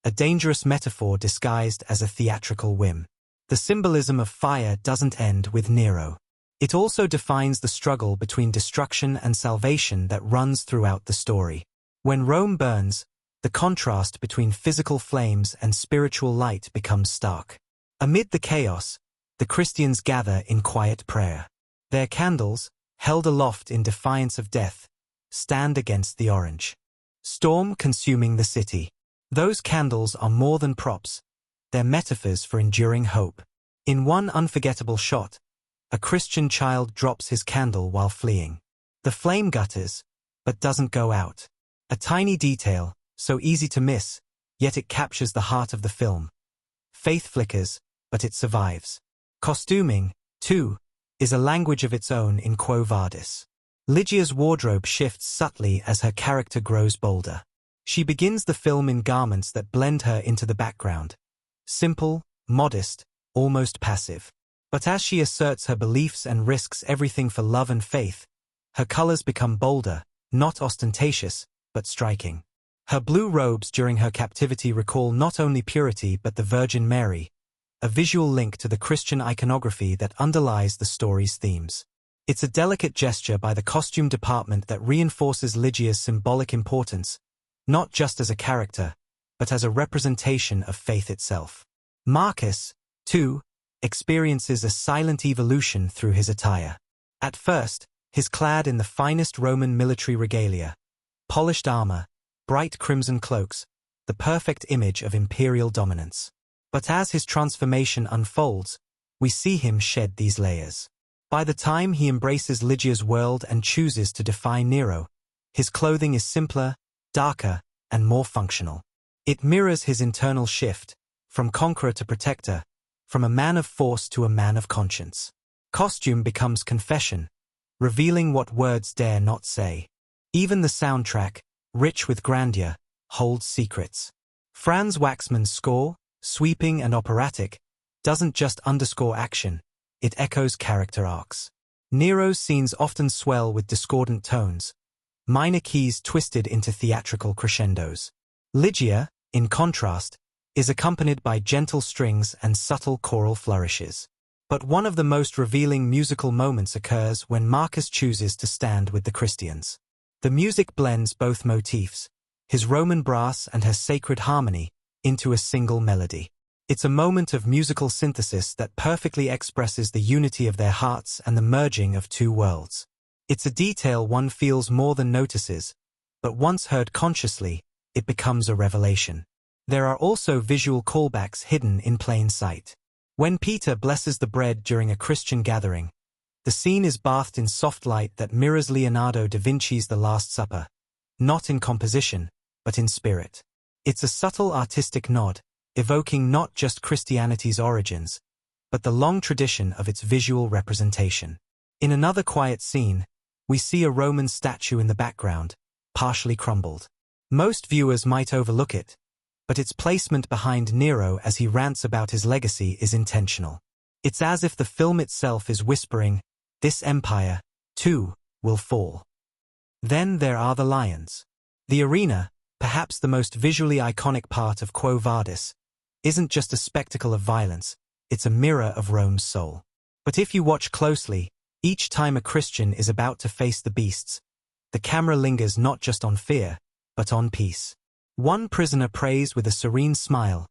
a dangerous metaphor disguised as a theatrical whim. The symbolism of fire doesn't end with Nero. It also defines the struggle between destruction and salvation that runs throughout the story. When Rome burns, the contrast between physical flames and spiritual light becomes stark. Amid the chaos, the Christians gather in quiet prayer. Their candles, held aloft in defiance of death, stand against the orange storm consuming the city. Those candles are more than props, they're metaphors for enduring hope. In one unforgettable shot, a Christian child drops his candle while fleeing. The flame gutters, but doesn't go out. A tiny detail, so easy to miss, yet it captures the heart of the film. Faith flickers, but it survives. Costuming, too, is a language of its own in Quo Vadis. Lydia's wardrobe shifts subtly as her character grows bolder. She begins the film in garments that blend her into the background. Simple, modest, almost passive. But as she asserts her beliefs and risks everything for love and faith, her colors become bolder, not ostentatious, but striking. Her blue robes during her captivity recall not only purity but the Virgin Mary, a visual link to the Christian iconography that underlies the story's themes. It's a delicate gesture by the costume department that reinforces Lydia's symbolic importance, not just as a character, but as a representation of faith itself. Marcus, too, experiences a silent evolution through his attire. At first, he's clad in the finest Roman military regalia, polished armor, bright crimson cloaks, the perfect image of imperial dominance. But as his transformation unfolds, we see him shed these layers. By the time he embraces Lydia's world and chooses to defy Nero, his clothing is simpler, darker, and more functional. It mirrors his internal shift, from conqueror to protector, from a man of force to a man of conscience. Costume becomes confession, revealing what words dare not say. Even the soundtrack, rich with grandeur, holds secrets. Franz Waxman's score, sweeping and operatic, doesn't just underscore action, it echoes character arcs. Nero's scenes often swell with discordant tones, minor keys twisted into theatrical crescendos. Lydia, in contrast, is accompanied by gentle strings and subtle choral flourishes. But one of the most revealing musical moments occurs when Marcus chooses to stand with the Christians. The music blends both motifs, his Roman brass and her sacred harmony, into a single melody. It's a moment of musical synthesis that perfectly expresses the unity of their hearts and the merging of two worlds. It's a detail one feels more than notices, but once heard consciously, it becomes a revelation. There are also visual callbacks hidden in plain sight. When Peter blesses the bread during a Christian gathering, the scene is bathed in soft light that mirrors Leonardo da Vinci's The Last Supper, not in composition, but in spirit. It's a subtle artistic nod, evoking not just Christianity's origins, but the long tradition of its visual representation. In another quiet scene, we see a Roman statue in the background, partially crumbled. Most viewers might overlook it, but its placement behind Nero as he rants about his legacy is intentional. It's as if the film itself is whispering, "This empire, too, will fall." Then there are the lions. The arena, perhaps the most visually iconic part of Quo Vadis, isn't just a spectacle of violence, it's a mirror of Rome's soul. But if you watch closely, each time a Christian is about to face the beasts, the camera lingers not just on fear, but on peace. One prisoner prays with a serene smile,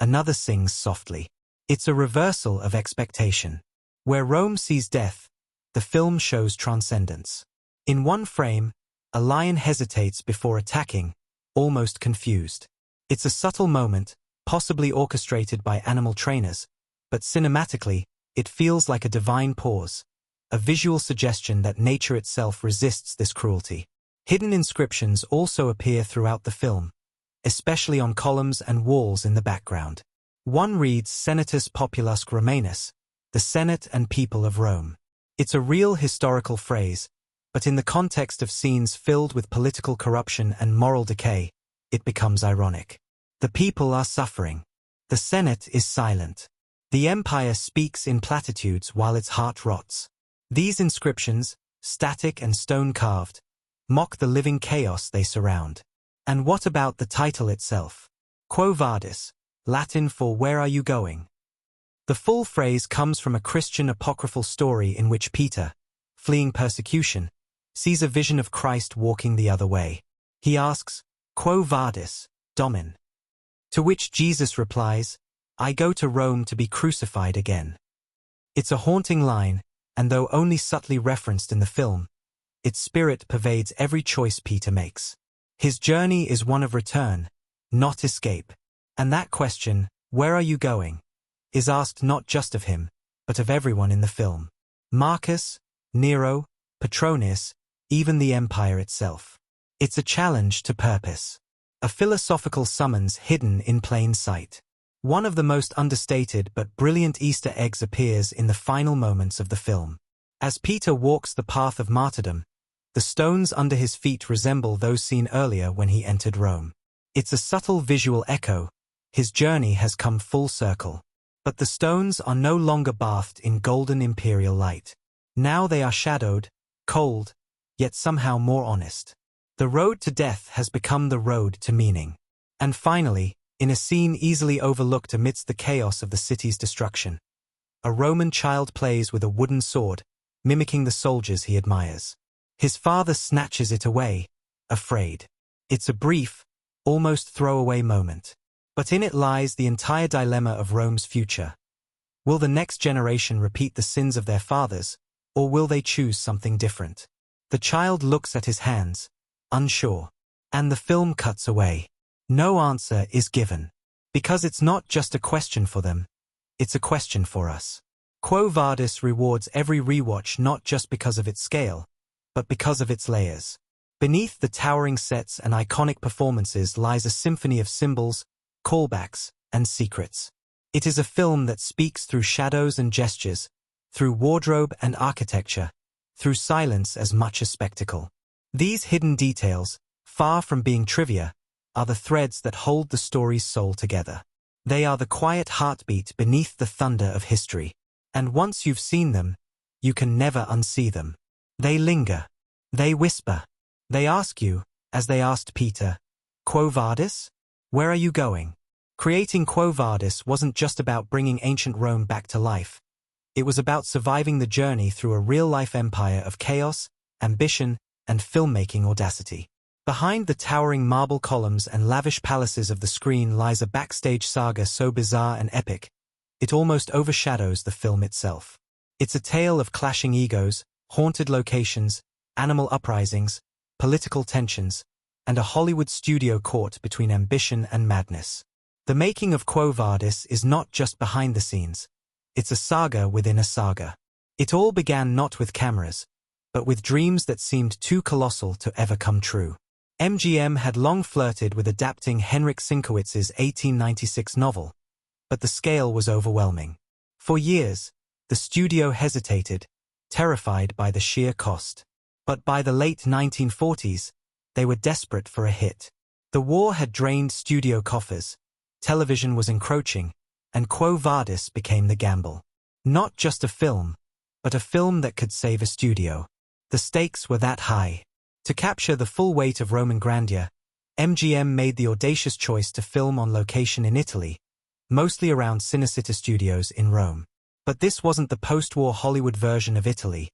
another sings softly. It's a reversal of expectation. Where Rome sees death, the film shows transcendence. In one frame, a lion hesitates before attacking, almost confused. It's a subtle moment, possibly orchestrated by animal trainers, but cinematically, it feels like a divine pause, a visual suggestion that nature itself resists this cruelty. Hidden inscriptions also appear throughout the film, especially on columns and walls in the background. One reads Senatus Populusque Romanus, the Senate and people of Rome. It's a real historical phrase, but in the context of scenes filled with political corruption and moral decay, it becomes ironic. The people are suffering. The Senate is silent. The empire speaks in platitudes while its heart rots. These inscriptions, static and stone-carved, mock the living chaos they surround. And what about the title itself? Quo Vadis, Latin for "Where are you going?" The full phrase comes from a Christian apocryphal story in which Peter, fleeing persecution, sees a vision of Christ walking the other way. He asks, "Quo vadis, Domin?" To which Jesus replies, "I go to Rome to be crucified again." It's a haunting line, and though only subtly referenced in the film, its spirit pervades every choice Peter makes. His journey is one of return, not escape. And that question, "Where are you going?" is asked not just of him, but of everyone in the film. Marcus, Nero, Petronius, even the empire itself. It's a challenge to purpose. A philosophical summons hidden in plain sight. One of the most understated but brilliant Easter eggs appears in the final moments of the film. As Peter walks the path of martyrdom, the stones under his feet resemble those seen earlier when he entered Rome. It's a subtle visual echo. His journey has come full circle. But the stones are no longer bathed in golden imperial light. Now they are shadowed, cold, yet somehow more honest. The road to death has become the road to meaning. And finally, in a scene easily overlooked amidst the chaos of the city's destruction, a Roman child plays with a wooden sword, mimicking the soldiers he admires. His father snatches it away, afraid. It's a brief, almost throwaway moment. But in it lies the entire dilemma of Rome's future. Will the next generation repeat the sins of their fathers, or will they choose something different? The child looks at his hands, unsure, and the film cuts away. No answer is given. Because it's not just a question for them, it's a question for us. Quo Vadis rewards every rewatch not just because of its scale, but because of its layers. Beneath the towering sets and iconic performances lies a symphony of symbols, callbacks, and secrets. It is a film that speaks through shadows and gestures, through wardrobe and architecture, through silence as much as spectacle. These hidden details, far from being trivia, are the threads that hold the story's soul together. They are the quiet heartbeat beneath the thunder of history. And once you've seen them, you can never unsee them. They linger. They whisper. They ask you, as they asked Peter, "Quo Vadis? Where are you going?" Creating Quo Vadis wasn't just about bringing ancient Rome back to life. It was about surviving the journey through a real-life empire of chaos, ambition, and filmmaking audacity. Behind the towering marble columns and lavish palaces of the screen lies a backstage saga so bizarre and epic, it almost overshadows the film itself. It's a tale of clashing egos, haunted locations, animal uprisings, political tensions, and a Hollywood studio caught between ambition and madness. The making of Quo Vadis is not just behind the scenes, it's a saga within a saga. It all began not with cameras, but with dreams that seemed too colossal to ever come true. MGM had long flirted with adapting Henryk Sienkiewicz's 1896 novel, but the scale was overwhelming. For years, the studio hesitated, terrified by the sheer cost. But by the late 1940s, they were desperate for a hit. The war had drained studio coffers, television was encroaching, and Quo Vadis became the gamble. Not just a film, but a film that could save a studio. The stakes were that high. To capture the full weight of Roman grandeur, MGM made the audacious choice to film on location in Italy, mostly around Cinecittà Studios in Rome. But this wasn't the post-war Hollywood version of Italy.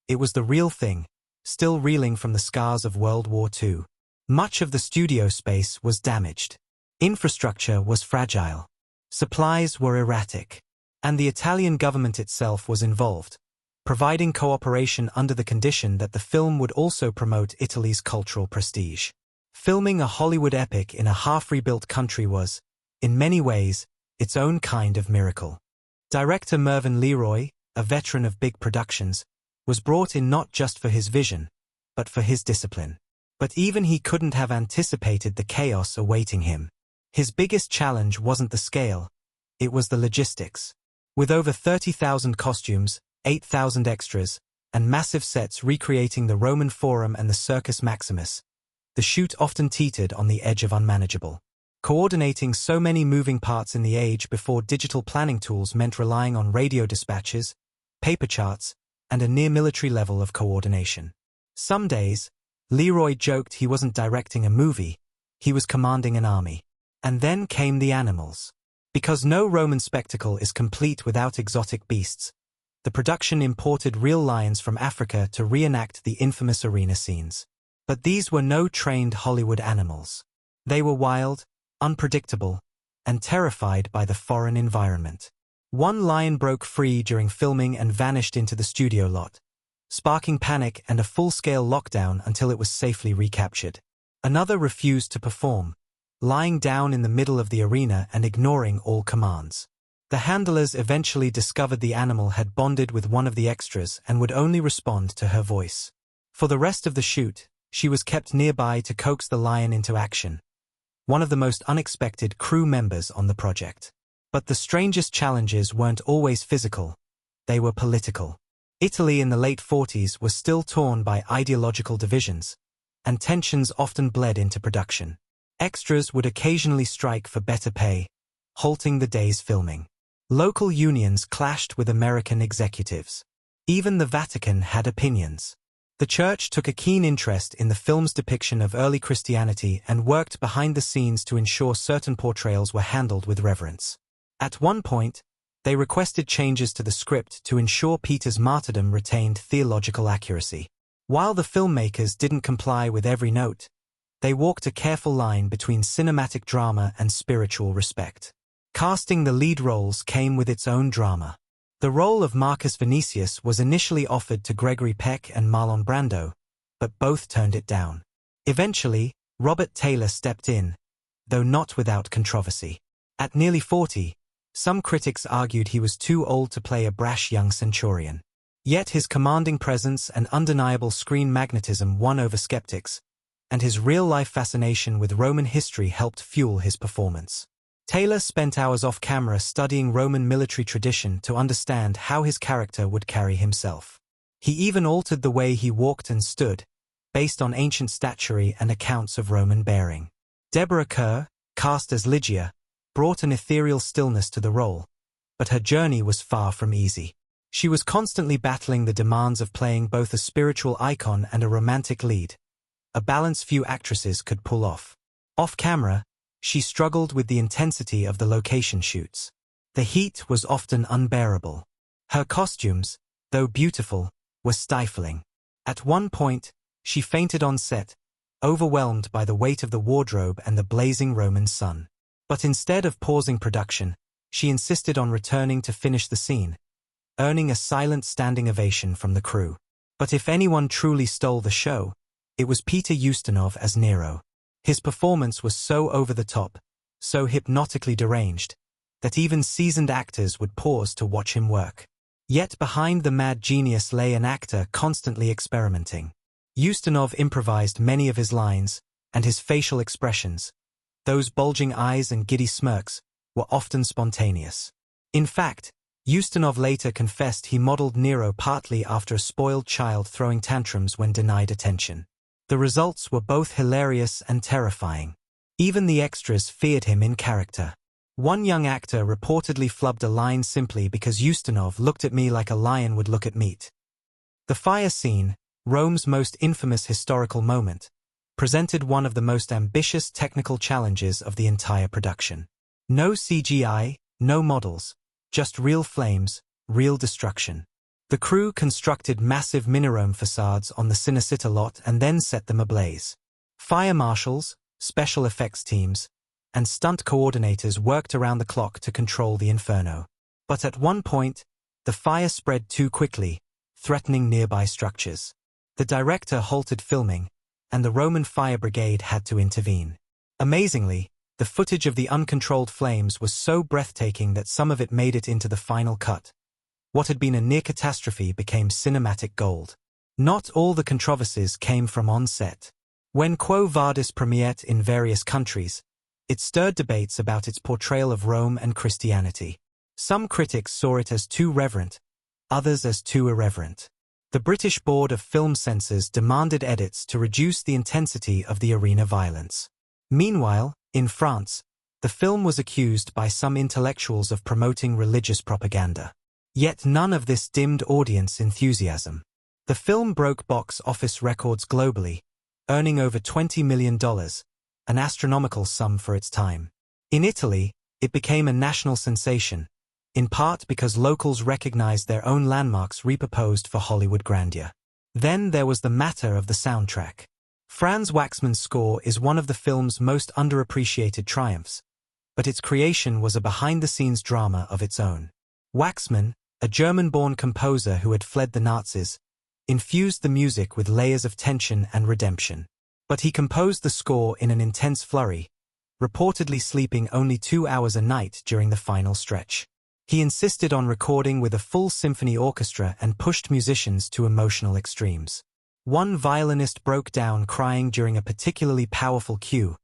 It was the real thing, still reeling from the scars of World War II. Much of the studio space was damaged. Infrastructure was fragile. Supplies were erratic. And the Italian government itself was involved, providing cooperation under the condition that the film would also promote Italy's cultural prestige. Filming a Hollywood epic in a half-rebuilt country was, in many ways, its own kind of miracle. Director Mervyn LeRoy, a veteran of big productions, was brought in not just for his vision, but for his discipline. But even he couldn't have anticipated the chaos awaiting him. His biggest challenge wasn't the scale, it was the logistics. With over 30,000 costumes, 8,000 extras, and massive sets recreating the Roman Forum and the Circus Maximus, the shoot often teetered on the edge of unmanageable. Coordinating so many moving parts in the age before digital planning tools meant relying on radio dispatches, paper charts, and a near-military level of coordination. Some days, LeRoy joked he wasn't directing a movie, he was commanding an army. And then came the animals. Because no Roman spectacle is complete without exotic beasts, the production imported real lions from Africa to reenact the infamous arena scenes. But these were no trained Hollywood animals. They were wild, unpredictable, and terrified by the foreign environment. One lion broke free during filming and vanished into the studio lot, sparking panic and a full-scale lockdown until it was safely recaptured. Another refused to perform, lying down in the middle of the arena and ignoring all commands. The handlers eventually discovered the animal had bonded with one of the extras and would only respond to her voice. For the rest of the shoot, she was kept nearby to coax the lion into action, one of the most unexpected crew members on the project. But the strangest challenges weren't always physical, they were political. Italy in the late 40s was still torn by ideological divisions, and tensions often bled into production. Extras would occasionally strike for better pay, halting the day's filming. Local unions clashed with American executives. Even the Vatican had opinions. The church took a keen interest in the film's depiction of early Christianity and worked behind the scenes to ensure certain portrayals were handled with reverence. At one point, they requested changes to the script to ensure Peter's martyrdom retained theological accuracy. While the filmmakers didn't comply with every note, they walked a careful line between cinematic drama and spiritual respect. Casting the lead roles came with its own drama. The role of Marcus Vinicius was initially offered to Gregory Peck and Marlon Brando, but both turned it down. Eventually, Robert Taylor stepped in, though not without controversy. At nearly 40, some critics argued he was too old to play a brash young centurion. Yet his commanding presence and undeniable screen magnetism won over skeptics, and his real-life fascination with Roman history helped fuel his performance. Taylor spent hours off-camera studying Roman military tradition to understand how his character would carry himself. He even altered the way he walked and stood, based on ancient statuary and accounts of Roman bearing. Deborah Kerr, cast as Lydia, brought an ethereal stillness to the role, but her journey was far from easy. She was constantly battling the demands of playing both a spiritual icon and a romantic lead, a balance few actresses could pull off. Off-camera, she struggled with the intensity of the location shoots. The heat was often unbearable. Her costumes, though beautiful, were stifling. At one point, she fainted on set, overwhelmed by the weight of the wardrobe and the blazing Roman sun. But instead of pausing production, she insisted on returning to finish the scene, earning a silent standing ovation from the crew. But if anyone truly stole the show, it was Peter Ustinov as Nero. His performance was so over-the-top, so hypnotically deranged, that even seasoned actors would pause to watch him work. Yet behind the mad genius lay an actor constantly experimenting. Ustinov improvised many of his lines, and his facial expressions, those bulging eyes and giddy smirks, were often spontaneous. In fact, Ustinov later confessed he modeled Nero partly after a spoiled child throwing tantrums when denied attention. The results were both hilarious and terrifying. Even the extras feared him in character. One young actor reportedly flubbed a line simply because Ustinov looked at me like a lion would look at meat. The fire scene, Rome's most infamous historical moment, presented one of the most ambitious technical challenges of the entire production. No CGI, no models, just real flames, real destruction. The crew constructed massive Minerome facades on the Cinecittà lot and then set them ablaze. Fire marshals, special effects teams, and stunt coordinators worked around the clock to control the inferno. But at one point, the fire spread too quickly, threatening nearby structures. The director halted filming, and the Roman fire brigade had to intervene. Amazingly, the footage of the uncontrolled flames was so breathtaking that some of it made it into the final cut. What had been a near catastrophe became cinematic gold. Not all the controversies came from on-set. When Quo Vadis premiered in various countries, it stirred debates about its portrayal of Rome and Christianity. Some critics saw it as too reverent, others as too irreverent. The British Board of Film Censors demanded edits to reduce the intensity of the arena violence. Meanwhile, in France, the film was accused by some intellectuals of promoting religious propaganda. Yet none of this dimmed audience enthusiasm. The film broke box office records globally, earning over $20 million, an astronomical sum for its time. In Italy, it became a national sensation, in part because locals recognized their own landmarks repurposed for Hollywood grandeur. Then there was the matter of the soundtrack. Franz Waxman's score is one of the film's most underappreciated triumphs, but its creation was a behind-the-scenes drama of its own. Waxman, a German-born composer who had fled the Nazis, infused the music with layers of tension and redemption. But he composed the score in an intense flurry, reportedly sleeping only 2 hours a night during the final stretch. He insisted on recording with a full symphony orchestra and pushed musicians to emotional extremes. One violinist broke down crying during a particularly powerful cue,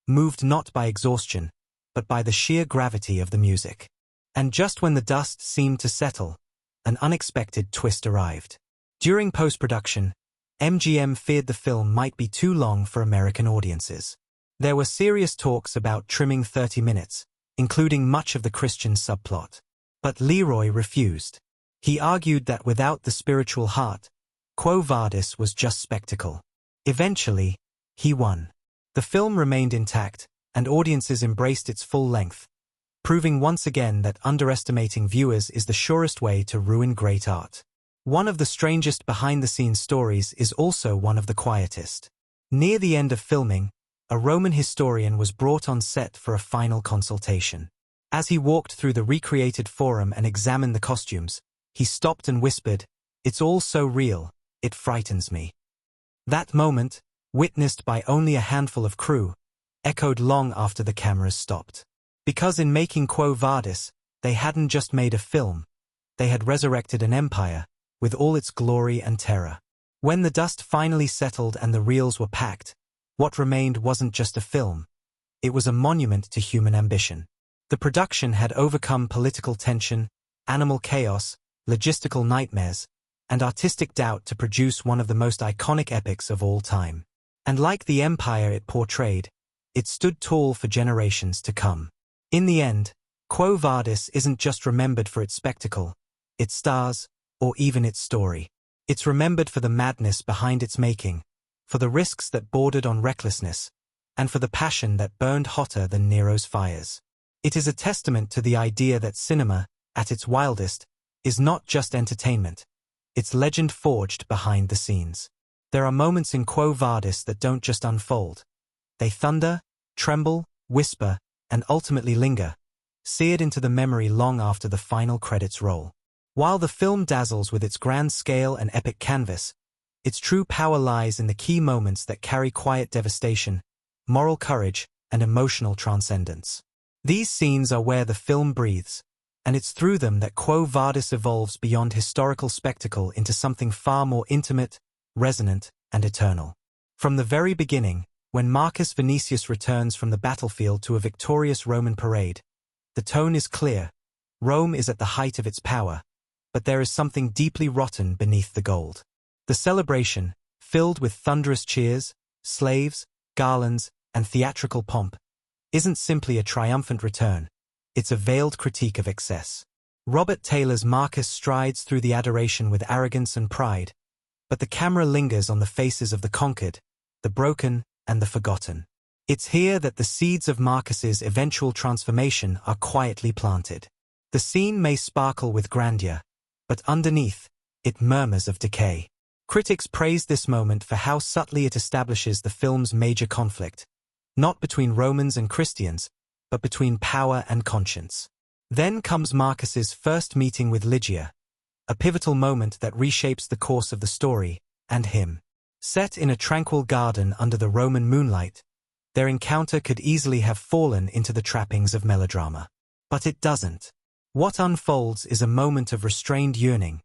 moved not by exhaustion, but by the sheer gravity of the music. And just when the dust seemed to settle, an unexpected twist arrived. During post-production, MGM feared the film might be too long for American audiences. There were serious talks about trimming 30 minutes, including much of the Christian subplot. But Leroy refused. He argued that without the spiritual heart, Quo Vadis was just spectacle. Eventually, he won. The film remained intact, and audiences embraced its full length, proving once again that underestimating viewers is the surest way to ruin great art. One of the strangest behind-the-scenes stories is also one of the quietest. Near the end of filming, a Roman historian was brought on set for a final consultation. As he walked through the recreated forum and examined the costumes, he stopped and whispered, "It's all so real, it frightens me." That moment, witnessed by only a handful of crew, echoed long after the cameras stopped. Because in making Quo Vadis, they hadn't just made a film, they had resurrected an empire, with all its glory and terror. When the dust finally settled and the reels were packed, what remained wasn't just a film, it was a monument to human ambition. The production had overcome political tension, animal chaos, logistical nightmares, and artistic doubt to produce one of the most iconic epics of all time. And like the empire it portrayed, it stood tall for generations to come. In the end, Quo Vadis isn't just remembered for its spectacle, its stars, or even its story. It's remembered for the madness behind its making, for the risks that bordered on recklessness, and for the passion that burned hotter than Nero's fires. It is a testament to the idea that cinema, at its wildest, is not just entertainment, it's legend forged behind the scenes. There are moments in Quo Vadis that don't just unfold. They thunder, tremble, whisper, and ultimately linger, seared into the memory long after the final credits roll. While the film dazzles with its grand scale and epic canvas, its true power lies in the key moments that carry quiet devastation, moral courage, and emotional transcendence. These scenes are where the film breathes, and it's through them that Quo Vadis evolves beyond historical spectacle into something far more intimate, resonant, and eternal. From the very beginning, When Marcus Vinicius returns from the battlefield to a victorious Roman parade, the tone is clear. Rome is at the height of its power, but there is something deeply rotten beneath the gold. The celebration, filled with thunderous cheers, slaves, garlands, and theatrical pomp, isn't simply a triumphant return, it's a veiled critique of excess. Robert Taylor's Marcus strides through the adoration with arrogance and pride, but the camera lingers on the faces of the conquered, the broken, and the forgotten. It's here that the seeds of Marcus's eventual transformation are quietly planted. The scene may sparkle with grandeur, but underneath, it murmurs of decay. Critics praise this moment for how subtly it establishes the film's major conflict, not between Romans and Christians, but between power and conscience. Then comes Marcus's first meeting with Lydia, a pivotal moment that reshapes the course of the story, and him. Set in a tranquil garden under the Roman moonlight, their encounter could easily have fallen into the trappings of melodrama. But it doesn't. What unfolds is a moment of restrained yearning,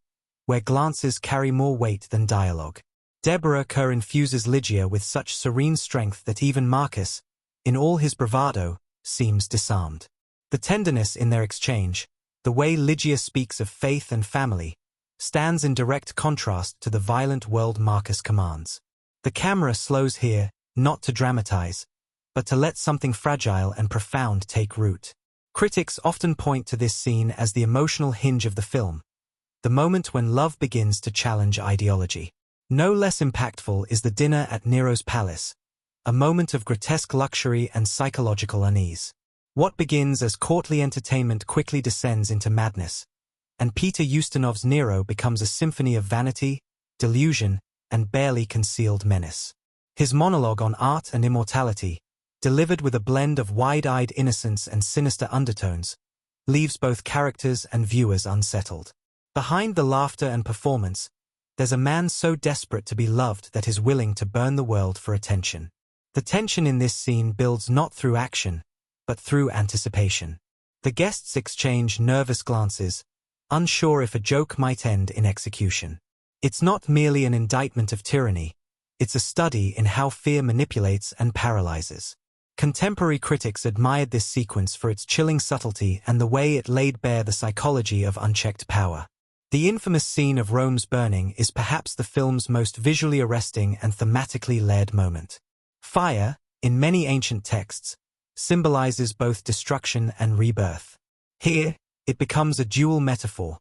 where glances carry more weight than dialogue. Deborah Kerr infuses Lydia with such serene strength that even Marcus, in all his bravado, seems disarmed. The tenderness in their exchange, the way Lydia speaks of faith and family, stands in direct contrast to the violent world Marcus commands. The camera slows here, not to dramatize, but to let something fragile and profound take root. Critics often point to this scene as the emotional hinge of the film, the moment when love begins to challenge ideology. No less impactful is the dinner at Nero's palace, a moment of grotesque luxury and psychological unease. What begins as courtly entertainment quickly descends into madness, and Peter Ustinov's Nero becomes a symphony of vanity, delusion, and barely concealed menace. His monologue on art and immortality, delivered with a blend of wide-eyed innocence and sinister undertones, leaves both characters and viewers unsettled. Behind the laughter and performance, there's a man so desperate to be loved that is willing to burn the world for attention. The tension in this scene builds not through action, but through anticipation. The guests exchange nervous glances, unsure if a joke might end in execution. It's not merely an indictment of tyranny, it's a study in how fear manipulates and paralyzes. Contemporary critics admired this sequence for its chilling subtlety and the way it laid bare the psychology of unchecked power. The infamous scene of Rome's burning is perhaps the film's most visually arresting and thematically layered moment. Fire, in many ancient texts, symbolizes both destruction and rebirth. Here, it becomes a dual metaphor: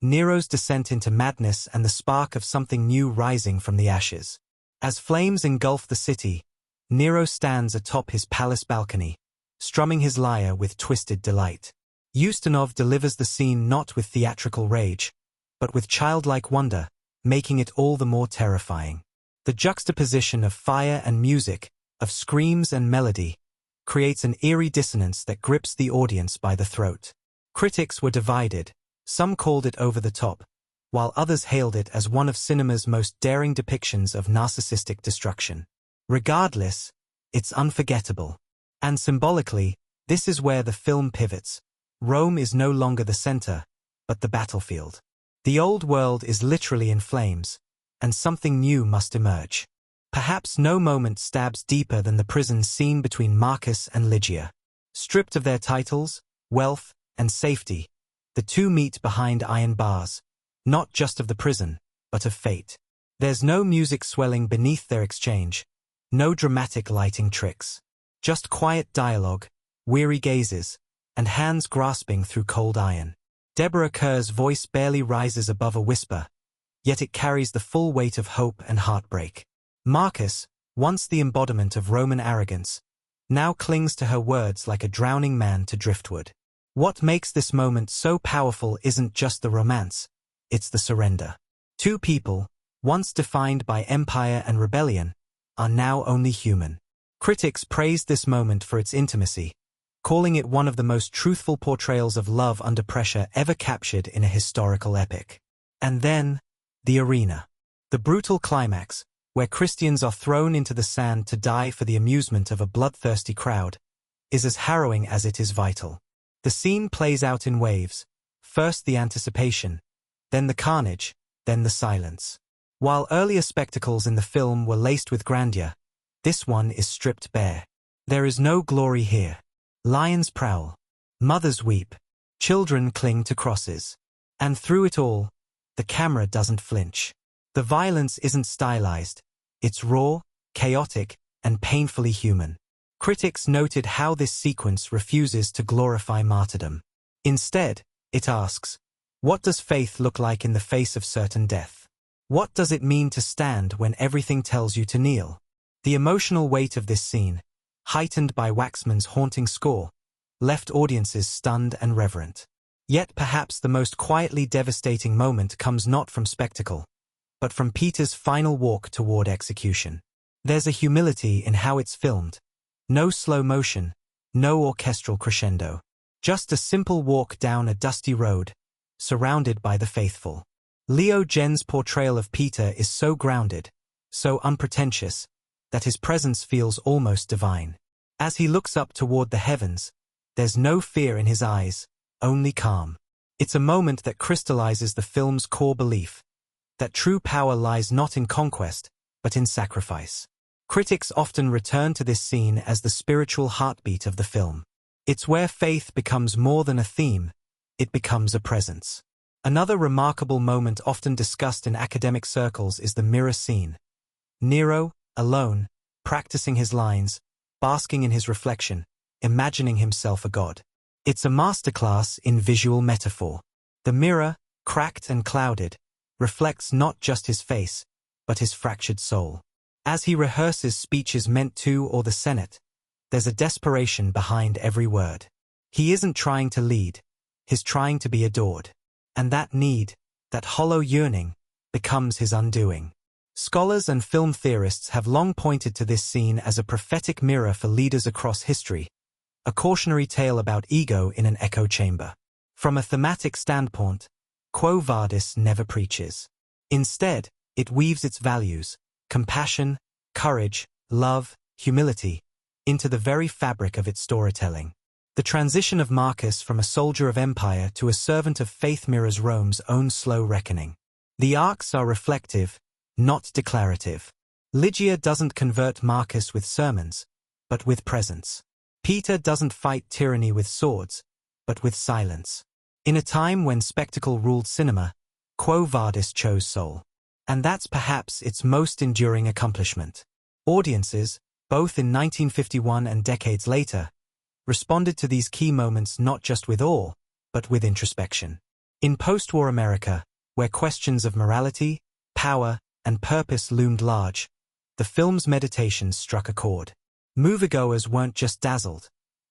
Nero's descent into madness and the spark of something new rising from the ashes. As flames engulf the city, Nero stands atop his palace balcony, strumming his lyre with twisted delight. Ustinov delivers the scene not with theatrical rage, but with childlike wonder, making it all the more terrifying. The juxtaposition of fire and music, of screams and melody, creates an eerie dissonance that grips the audience by the throat. Critics were divided. Some called it over the top, while others hailed it as one of cinema's most daring depictions of narcissistic destruction. Regardless, it's unforgettable. And symbolically, this is where the film pivots. Rome is no longer the center, but the battlefield. The old world is literally in flames, and something new must emerge. Perhaps no moment stabs deeper than the prison scene between Marcus and Lydia. Stripped of their titles, wealth, and safety, the two meet behind iron bars, not just of the prison, but of fate. There's no music swelling beneath their exchange, no dramatic lighting tricks. Just quiet dialogue, weary gazes, and hands grasping through cold iron. Deborah Kerr's voice barely rises above a whisper, yet it carries the full weight of hope and heartbreak. Marcus, once the embodiment of Roman arrogance, now clings to her words like a drowning man to driftwood. What makes this moment so powerful isn't just the romance, it's the surrender. Two people, once defined by empire and rebellion, are now only human. Critics praised this moment for its intimacy, calling it one of the most truthful portrayals of love under pressure ever captured in a historical epic. And then, the arena. The brutal climax, where Christians are thrown into the sand to die for the amusement of a bloodthirsty crowd, is as harrowing as it is vital. The scene plays out in waves, first the anticipation, then the carnage, then the silence. While earlier spectacles in the film were laced with grandeur, This one is stripped bare. There is no glory here. Lions prowl. Mothers weep. Children cling to crosses. And through it all, the camera doesn't flinch. The violence isn't stylized. It's raw, chaotic, and painfully human. Critics noted how this sequence refuses to glorify martyrdom. Instead, it asks, what does faith look like in the face of certain death? What does it mean to stand when everything tells you to kneel? The emotional weight of this scene, heightened by Waxman's haunting score, left audiences stunned and reverent. Yet perhaps the most quietly devastating moment comes not from spectacle, but from Peter's final walk toward execution. There's a humility in how it's filmed. No slow motion, no orchestral crescendo. Just a simple walk down a dusty road, surrounded by the faithful. Genn's portrayal of Peter is so grounded, so unpretentious, that his presence feels almost divine. As he looks up toward the heavens, there's no fear in his eyes, only calm. It's a moment that crystallizes the film's core belief, that true power lies not in conquest, but in sacrifice. Critics often return to this scene as the spiritual heartbeat of the film. It's where faith becomes more than a theme, it becomes a presence. Another remarkable moment often discussed in academic circles is the mirror scene. Nero, alone, practicing his lines, basking in his reflection, imagining himself a god. It's a masterclass in visual metaphor. The mirror, cracked and clouded, reflects not just his face, but his fractured soul. As he rehearses speeches meant to or the Senate, there's a desperation behind every word. He isn't trying to lead, he's trying to be adored. And that need, that hollow yearning, becomes his undoing. Scholars and film theorists have long pointed to this scene as a prophetic mirror for leaders across history, a cautionary tale about ego in an echo chamber. From a thematic standpoint, Quo Vadis never preaches. Instead, it weaves its values, compassion, courage, love, humility, into the very fabric of its storytelling. The transition of Marcus from a soldier of empire to a servant of faith mirrors Rome's own slow reckoning. The arcs are reflective, not declarative. Lydia doesn't convert Marcus with sermons, but with presence. Peter doesn't fight tyranny with swords, but with silence. In a time when spectacle ruled cinema, Quo Vadis chose soul. And that's perhaps its most enduring accomplishment. Audiences, both in 1951 and decades later, responded to these key moments not just with awe, but with introspection. In post-war America, where questions of morality, power, and purpose loomed large, the film's meditations struck a chord. Moviegoers weren't just dazzled,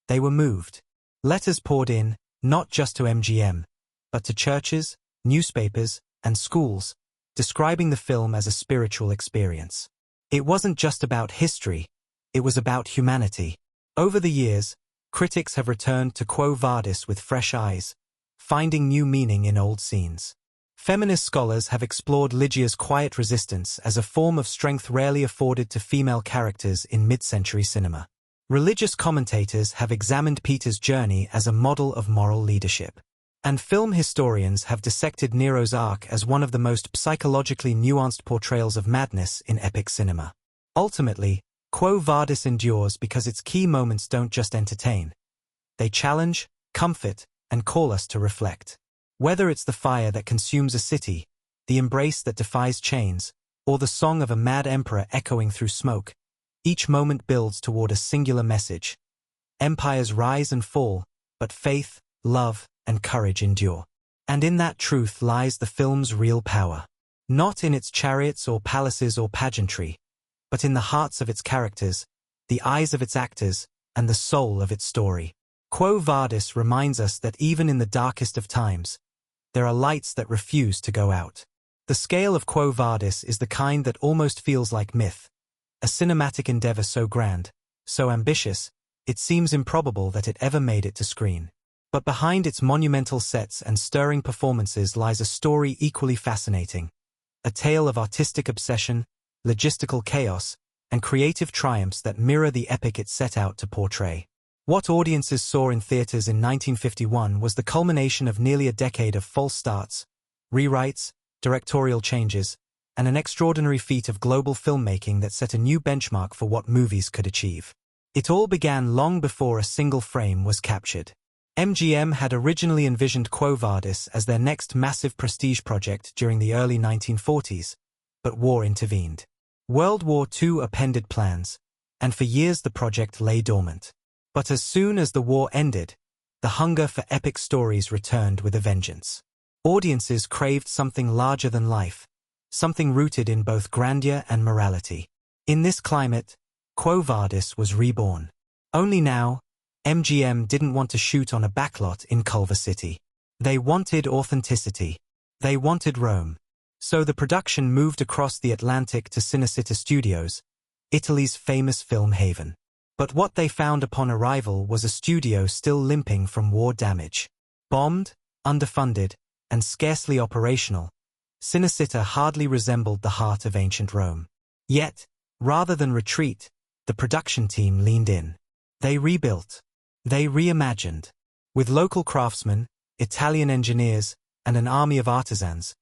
they were moved. Letters poured in, not just to MGM, but to churches, newspapers, and schools, describing the film as a spiritual experience. It wasn't just about history, it was about humanity. Over the years, critics have returned to Quo Vadis with fresh eyes, finding new meaning in old scenes. Feminist scholars have explored Lydia's quiet resistance as a form of strength rarely afforded to female characters in mid-century cinema. Religious commentators have examined Peter's journey as a model of moral leadership. And film historians have dissected Nero's arc as one of the most psychologically nuanced portrayals of madness in epic cinema. Ultimately, Quo Vadis endures because its key moments don't just entertain. They challenge, comfort, and call us to reflect. Whether it's the fire that consumes a city, the embrace that defies chains, or the song of a mad emperor echoing through smoke, each moment builds toward a singular message. Empires rise and fall, but faith, love, and courage endure. And in that truth lies the film's real power. Not in its chariots or palaces or pageantry, but in the hearts of its characters, the eyes of its actors, and the soul of its story. Quo Vadis reminds us that even in the darkest of times, there are lights that refuse to go out. The scale of Quo Vadis is the kind that almost feels like myth, a cinematic endeavor so grand, so ambitious, it seems improbable that it ever made it to screen. But behind its monumental sets and stirring performances lies a story equally fascinating, a tale of artistic obsession, logistical chaos, and creative triumphs that mirror the epic it set out to portray. What audiences saw in theaters in 1951 was the culmination of nearly a decade of false starts, rewrites, directorial changes, and an extraordinary feat of global filmmaking that set a new benchmark for what movies could achieve. It all began long before a single frame was captured. MGM had originally envisioned Quo Vadis as their next massive prestige project during the early 1940s, but war intervened. World War II upended plans, and for years the project lay dormant. But as soon as the war ended, the hunger for epic stories returned with a vengeance. Audiences craved something larger than life, something rooted in both grandeur and morality. In this climate, Quo Vadis was reborn. Only now, MGM didn't want to shoot on a backlot in Culver City. They wanted authenticity. They wanted Rome. So the production moved across the Atlantic to Cinecittà Studios, Italy's famous film haven. But what they found upon arrival was a studio still limping from war damage. Bombed, underfunded, and scarcely operational, Cinecittà hardly resembled the heart of ancient Rome. Yet, rather than retreat, the production team leaned in. They rebuilt. They reimagined. With local craftsmen, Italian engineers, and an army of artisans,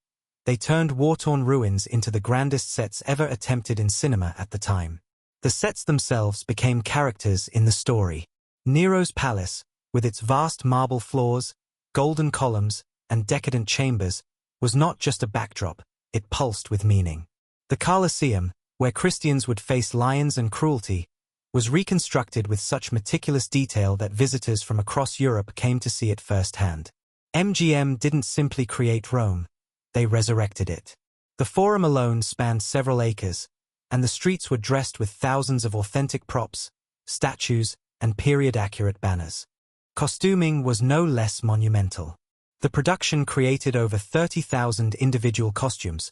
they turned war-torn ruins into the grandest sets ever attempted in cinema at the time. The sets themselves became characters in the story. Nero's palace, with its vast marble floors, golden columns, and decadent chambers, was not just a backdrop, it pulsed with meaning. The Colosseum, where Christians would face lions and cruelty, was reconstructed with such meticulous detail that visitors from across Europe came to see it firsthand. MGM didn't simply create Rome, they resurrected it. The Forum alone spanned several acres, and the streets were dressed with thousands of authentic props, statues, and period-accurate banners. Costuming was no less monumental. The production created over 30,000 individual costumes,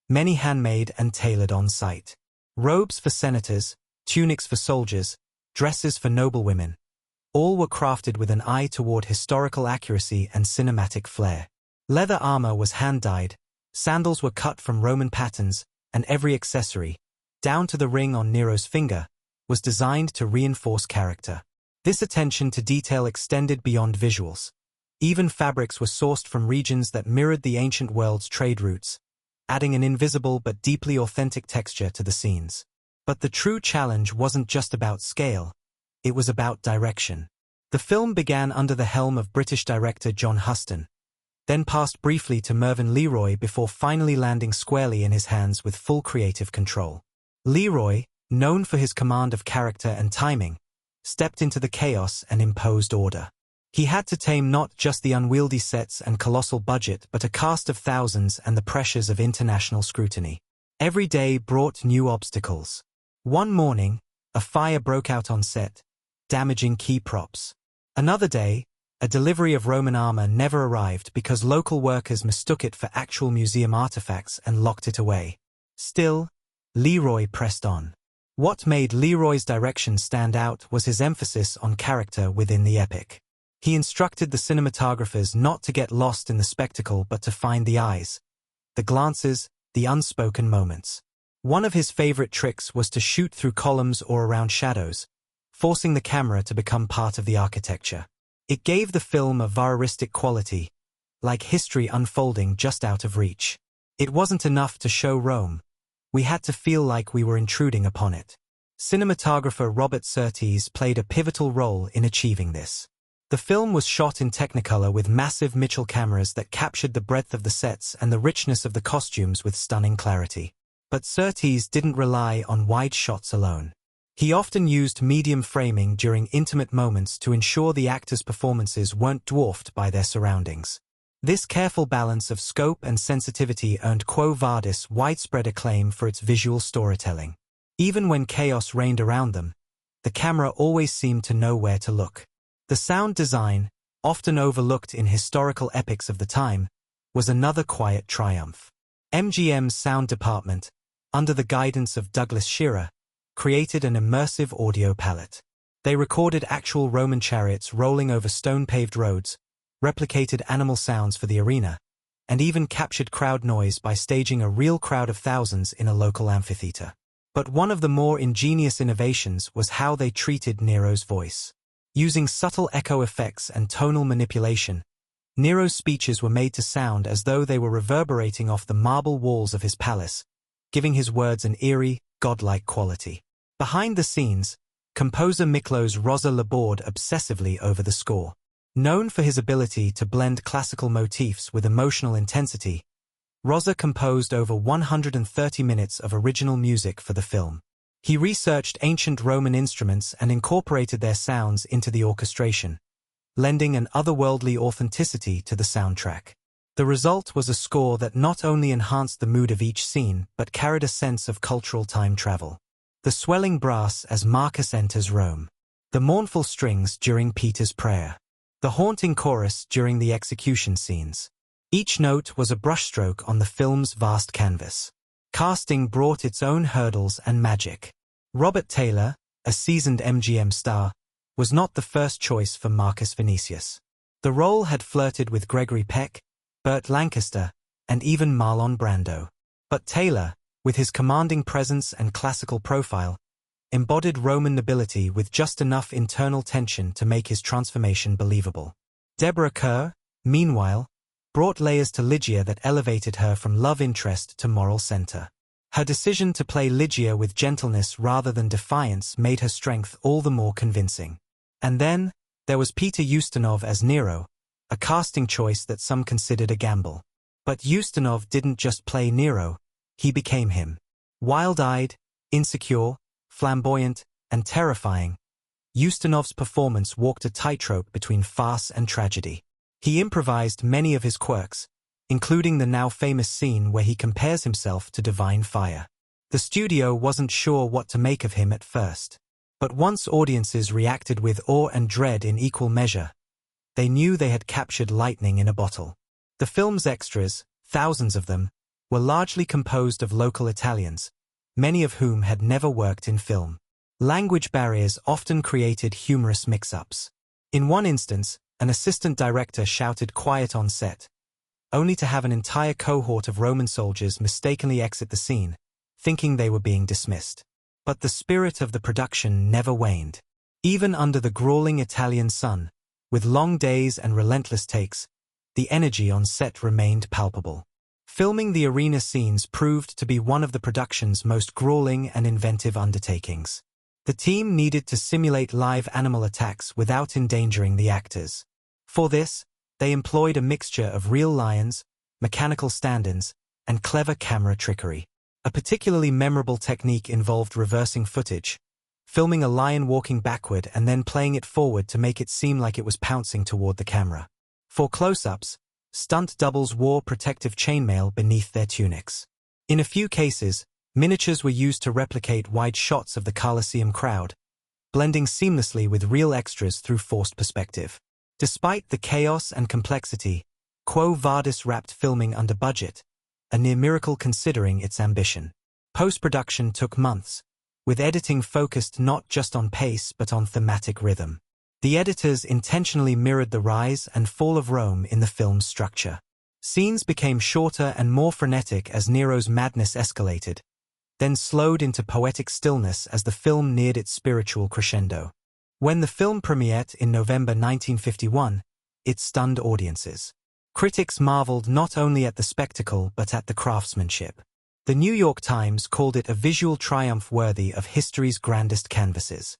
many handmade and tailored on-site. Robes for senators, tunics for soldiers, dresses for noblewomen. All were crafted with an eye toward historical accuracy and cinematic flair. Leather armor was hand-dyed, sandals were cut from Roman patterns, and every accessory, down to the ring on Nero's finger, was designed to reinforce character. This attention to detail extended beyond visuals. Even fabrics were sourced from regions that mirrored the ancient world's trade routes, adding an invisible but deeply authentic texture to the scenes. But the true challenge wasn't just about scale, it was about direction. The film began under the helm of British director John Huston, then passed briefly to Mervyn Leroy before finally landing squarely in his hands with full creative control. Leroy, known for his command of character and timing, stepped into the chaos and imposed order. He had to tame not just the unwieldy sets and colossal budget but a cast of thousands and the pressures of international scrutiny. Every day brought new obstacles. One morning, a fire broke out on set, damaging key props. Another day, a delivery of Roman armor never arrived because local workers mistook it for actual museum artifacts and locked it away. Still, Leroy pressed on. What made Leroy's direction stand out was his emphasis on character within the epic. He instructed the cinematographers not to get lost in the spectacle but to find the eyes, the glances, the unspoken moments. One of his favorite tricks was to shoot through columns or around shadows, forcing the camera to become part of the architecture. It gave the film a voyeuristic quality, like history unfolding just out of reach. It wasn't enough to show Rome. We had to feel like we were intruding upon it. Cinematographer Robert Surtees played a pivotal role in achieving this. The film was shot in Technicolor with massive Mitchell cameras that captured the breadth of the sets and the richness of the costumes with stunning clarity. But Surtees didn't rely on wide shots alone. He often used medium framing during intimate moments to ensure the actors' performances weren't dwarfed by their surroundings. This careful balance of scope and sensitivity earned Quo Vadis widespread acclaim for its visual storytelling. Even when chaos reigned around them, the camera always seemed to know where to look. The sound design, often overlooked in historical epics of the time, was another quiet triumph. MGM's sound department, under the guidance of Douglas Shearer, created an immersive audio palette. They recorded actual Roman chariots rolling over stone-paved roads, replicated animal sounds for the arena, and even captured crowd noise by staging a real crowd of thousands in a local amphitheater. But one of the more ingenious innovations was how they treated Nero's voice. Using subtle echo effects and tonal manipulation, Nero's speeches were made to sound as though they were reverberating off the marble walls of his palace, giving his words an eerie, godlike quality. Behind the scenes, composer Miklos Rosa labored obsessively over the score. Known for his ability to blend classical motifs with emotional intensity, Rosa composed over 130 minutes of original music for the film. He researched ancient Roman instruments and incorporated their sounds into the orchestration, lending an otherworldly authenticity to the soundtrack. The result was a score that not only enhanced the mood of each scene but carried a sense of cultural time travel. The swelling brass as Marcus enters Rome. The mournful strings during Peter's prayer. The haunting chorus during the execution scenes. Each note was a brushstroke on the film's vast canvas. Casting brought its own hurdles and magic. Robert Taylor, a seasoned MGM star, was not the first choice for Marcus Vinicius. The role had flirted with Gregory Peck, Burt Lancaster, and even Marlon Brando. But Taylor, with his commanding presence and classical profile, embodied Roman nobility with just enough internal tension to make his transformation believable. Deborah Kerr, meanwhile, brought layers to Lydia that elevated her from love interest to moral center. Her decision to play Lydia with gentleness rather than defiance made her strength all the more convincing. And then, there was Peter Ustinov as Nero, a casting choice that some considered a gamble. But Ustinov didn't just play Nero, he became him. Wild-eyed, insecure, flamboyant, and terrifying, Ustinov's performance walked a tightrope between farce and tragedy. He improvised many of his quirks, including the now famous scene where he compares himself to divine fire. The studio wasn't sure what to make of him at first. But once audiences reacted with awe and dread in equal measure, they knew they had captured lightning in a bottle. The film's extras, thousands of them, were largely composed of local Italians, many of whom had never worked in film. Language barriers often created humorous mix-ups. In one instance, an assistant director shouted "quiet" on set, only to have an entire cohort of Roman soldiers mistakenly exit the scene, thinking they were being dismissed. But the spirit of the production never waned. Even under the grueling Italian sun, with long days and relentless takes, the energy on set remained palpable. Filming the arena scenes proved to be one of the production's most grueling and inventive undertakings. The team needed to simulate live animal attacks without endangering the actors. For this, they employed a mixture of real lions, mechanical stand-ins, and clever camera trickery. A particularly memorable technique involved reversing footage, filming a lion walking backward and then playing it forward to make it seem like it was pouncing toward the camera. For close-ups, stunt doubles wore protective chainmail beneath their tunics. In a few cases, miniatures were used to replicate wide shots of the Colosseum crowd, blending seamlessly with real extras through forced perspective. Despite the chaos and complexity, Quo Vadis wrapped filming under budget, a near miracle considering its ambition. Post-production took months, with editing focused not just on pace but on thematic rhythm. The editors intentionally mirrored the rise and fall of Rome in the film's structure. Scenes became shorter and more frenetic as Nero's madness escalated, then slowed into poetic stillness as the film neared its spiritual crescendo. When the film premiered in November 1951, it stunned audiences. Critics marveled not only at the spectacle but at the craftsmanship. The New York Times called it a visual triumph worthy of history's grandest canvases.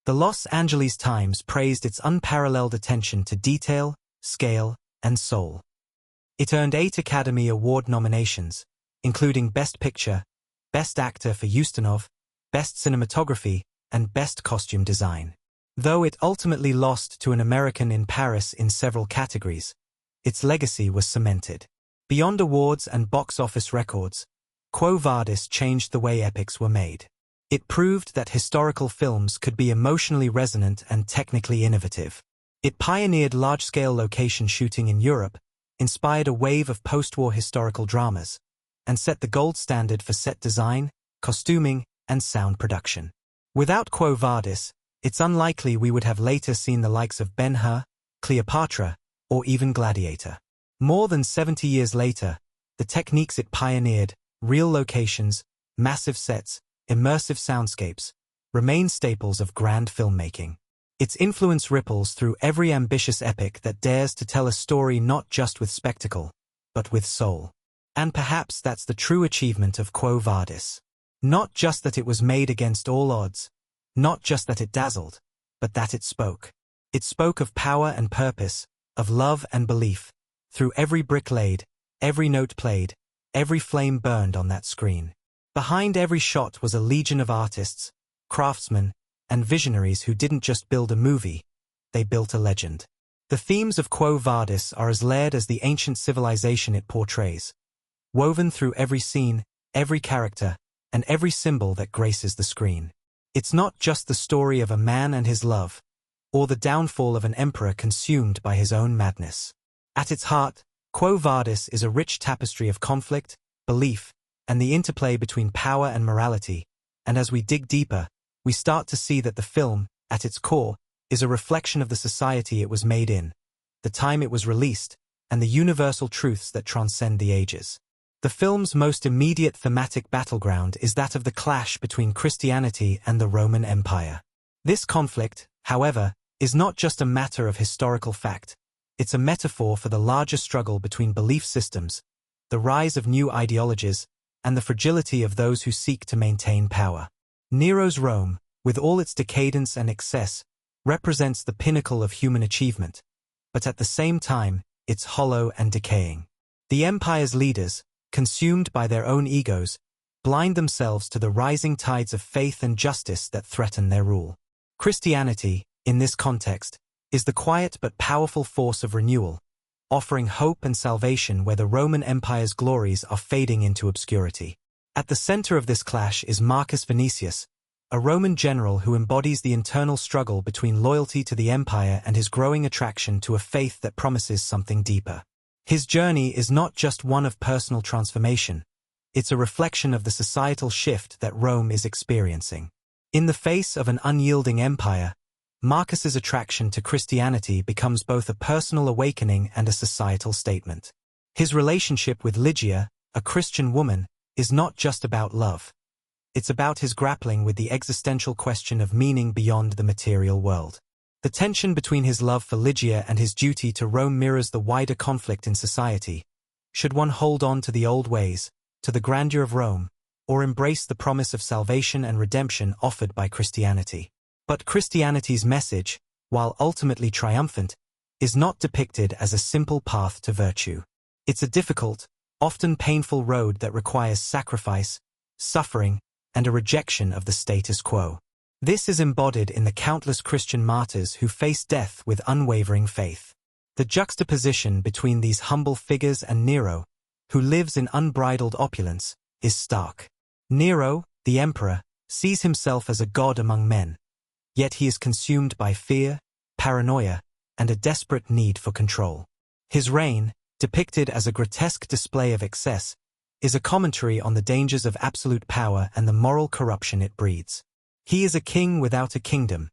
The Los Angeles Times praised its unparalleled attention to detail, scale, and soul. It earned 8 Academy Award nominations, including Best Picture, Best Actor for Ustinov, Best Cinematography, and Best Costume Design. Though it ultimately lost to An American in Paris in several categories, its legacy was cemented. Beyond awards and box office records, Quo Vadis changed the way epics were made. It proved that historical films could be emotionally resonant and technically innovative. It pioneered large-scale location shooting in Europe, inspired a wave of post-war historical dramas, and set the gold standard for set design, costuming, and sound production. Without Quo Vadis, it's unlikely we would have later seen the likes of Ben-Hur, Cleopatra, or even Gladiator. More than 70 years later, the techniques it pioneered, real locations, massive sets, immersive soundscapes, remain staples of grand filmmaking. Its influence ripples through every ambitious epic that dares to tell a story not just with spectacle, but with soul. And perhaps that's the true achievement of Quo Vadis. Not just that it was made against all odds, not just that it dazzled, but that it spoke. It spoke of power and purpose, of love and belief, through every brick laid, every note played, every flame burned on that screen. Behind every shot was a legion of artists, craftsmen, and visionaries who didn't just build a movie, they built a legend. The themes of Quo Vadis are as layered as the ancient civilization it portrays, woven through every scene, every character, and every symbol that graces the screen. It's not just the story of a man and his love, or the downfall of an emperor consumed by his own madness. At its heart, Quo Vadis is a rich tapestry of conflict, belief, and the interplay between power and morality, and as we dig deeper, we start to see that the film, at its core, is a reflection of the society it was made in, the time it was released, and the universal truths that transcend the ages. The film's most immediate thematic battleground is that of the clash between Christianity and the Roman Empire. This conflict, however, is not just a matter of historical fact. It's a metaphor for the larger struggle between belief systems, the rise of new ideologies, and the fragility of those who seek to maintain power. Nero's Rome, with all its decadence and excess, represents the pinnacle of human achievement, but at the same time, it's hollow and decaying. The empire's leaders, consumed by their own egos, blind themselves to the rising tides of faith and justice that threaten their rule. Christianity, in this context, is the quiet but powerful force of renewal, offering hope and salvation where the Roman Empire's glories are fading into obscurity. At the center of this clash is Marcus Vinicius, a Roman general who embodies the internal struggle between loyalty to the empire and his growing attraction to a faith that promises something deeper. His journey is not just one of personal transformation, it's a reflection of the societal shift that Rome is experiencing. In the face of an unyielding empire, Marcus's attraction to Christianity becomes both a personal awakening and a societal statement. His relationship with Lydia, a Christian woman, is not just about love. It's about his grappling with the existential question of meaning beyond the material world. The tension between his love for Lydia and his duty to Rome mirrors the wider conflict in society. Should one hold on to the old ways, to the grandeur of Rome, or embrace the promise of salvation and redemption offered by Christianity? But Christianity's message, while ultimately triumphant, is not depicted as a simple path to virtue. It's a difficult, often painful road that requires sacrifice, suffering, and a rejection of the status quo. This is embodied in the countless Christian martyrs who face death with unwavering faith. The juxtaposition between these humble figures and Nero, who lives in unbridled opulence, is stark. Nero, the emperor, sees himself as a god among men, yet he is consumed by fear, paranoia, and a desperate need for control. His reign, depicted as a grotesque display of excess, is a commentary on the dangers of absolute power and the moral corruption it breeds. He is a king without a kingdom,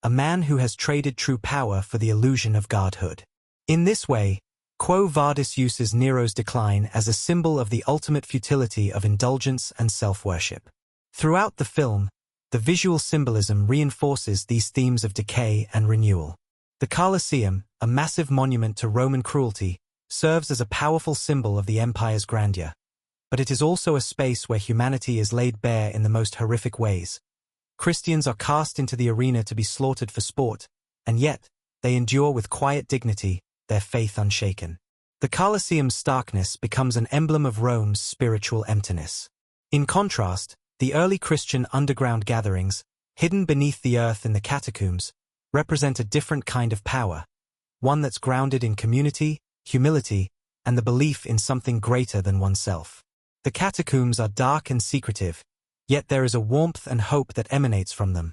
a man who has traded true power for the illusion of godhood. In this way, Quo Vadis uses Nero's decline as a symbol of the ultimate futility of indulgence and self-worship. Throughout the film, the visual symbolism reinforces these themes of decay and renewal. The Colosseum, a massive monument to Roman cruelty, serves as a powerful symbol of the empire's grandeur. But it is also a space where humanity is laid bare in the most horrific ways. Christians are cast into the arena to be slaughtered for sport, and yet, they endure with quiet dignity, their faith unshaken. The Colosseum's starkness becomes an emblem of Rome's spiritual emptiness. In contrast, the early Christian underground gatherings, hidden beneath the earth in the catacombs, represent a different kind of power, one that's grounded in community, humility, and the belief in something greater than oneself. The catacombs are dark and secretive, yet there is a warmth and hope that emanates from them,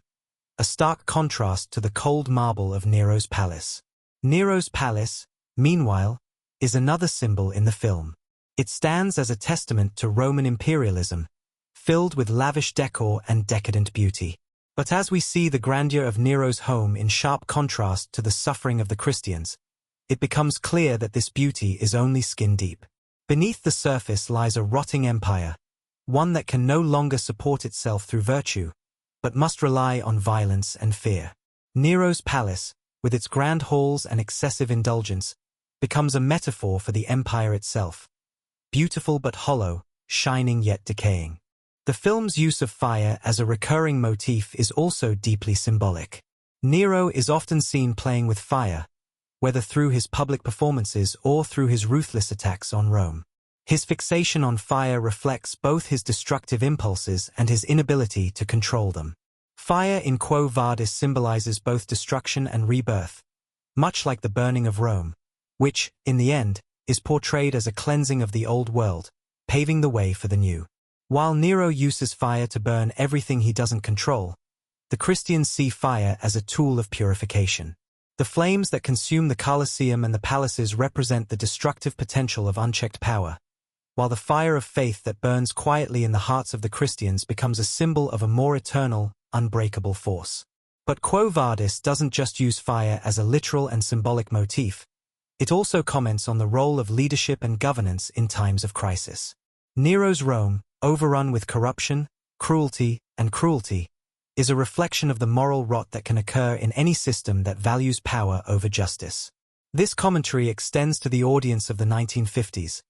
a stark contrast to the cold marble of Nero's palace. Nero's palace, meanwhile, is another symbol in the film. It stands as a testament to Roman imperialism, filled with lavish decor and decadent beauty. But as we see the grandeur of Nero's home in sharp contrast to the suffering of the Christians, it becomes clear that this beauty is only skin-deep. Beneath the surface lies a rotting empire, one that can no longer support itself through virtue, but must rely on violence and fear. Nero's palace, with its grand halls and excessive indulgence, becomes a metaphor for the empire itself, beautiful but hollow, shining yet decaying. The film's use of fire as a recurring motif is also deeply symbolic. Nero is often seen playing with fire, whether through his public performances or through his ruthless attacks on Rome. His fixation on fire reflects both his destructive impulses and his inability to control them. Fire in Quo Vadis symbolizes both destruction and rebirth, much like the burning of Rome, which, in the end, is portrayed as a cleansing of the old world, paving the way for the new. While Nero uses fire to burn everything he doesn't control, the Christians see fire as a tool of purification. The flames that consume the Colosseum and the palaces represent the destructive potential of unchecked power, while the fire of faith that burns quietly in the hearts of the Christians becomes a symbol of a more eternal, unbreakable force. But Quo Vadis doesn't just use fire as a literal and symbolic motif, it also comments on the role of leadership and governance in times of crisis. Nero's Rome, overrun with corruption, cruelty, is a reflection of the moral rot that can occur in any system that values power over justice. This commentary extends to the audience of the 1950s,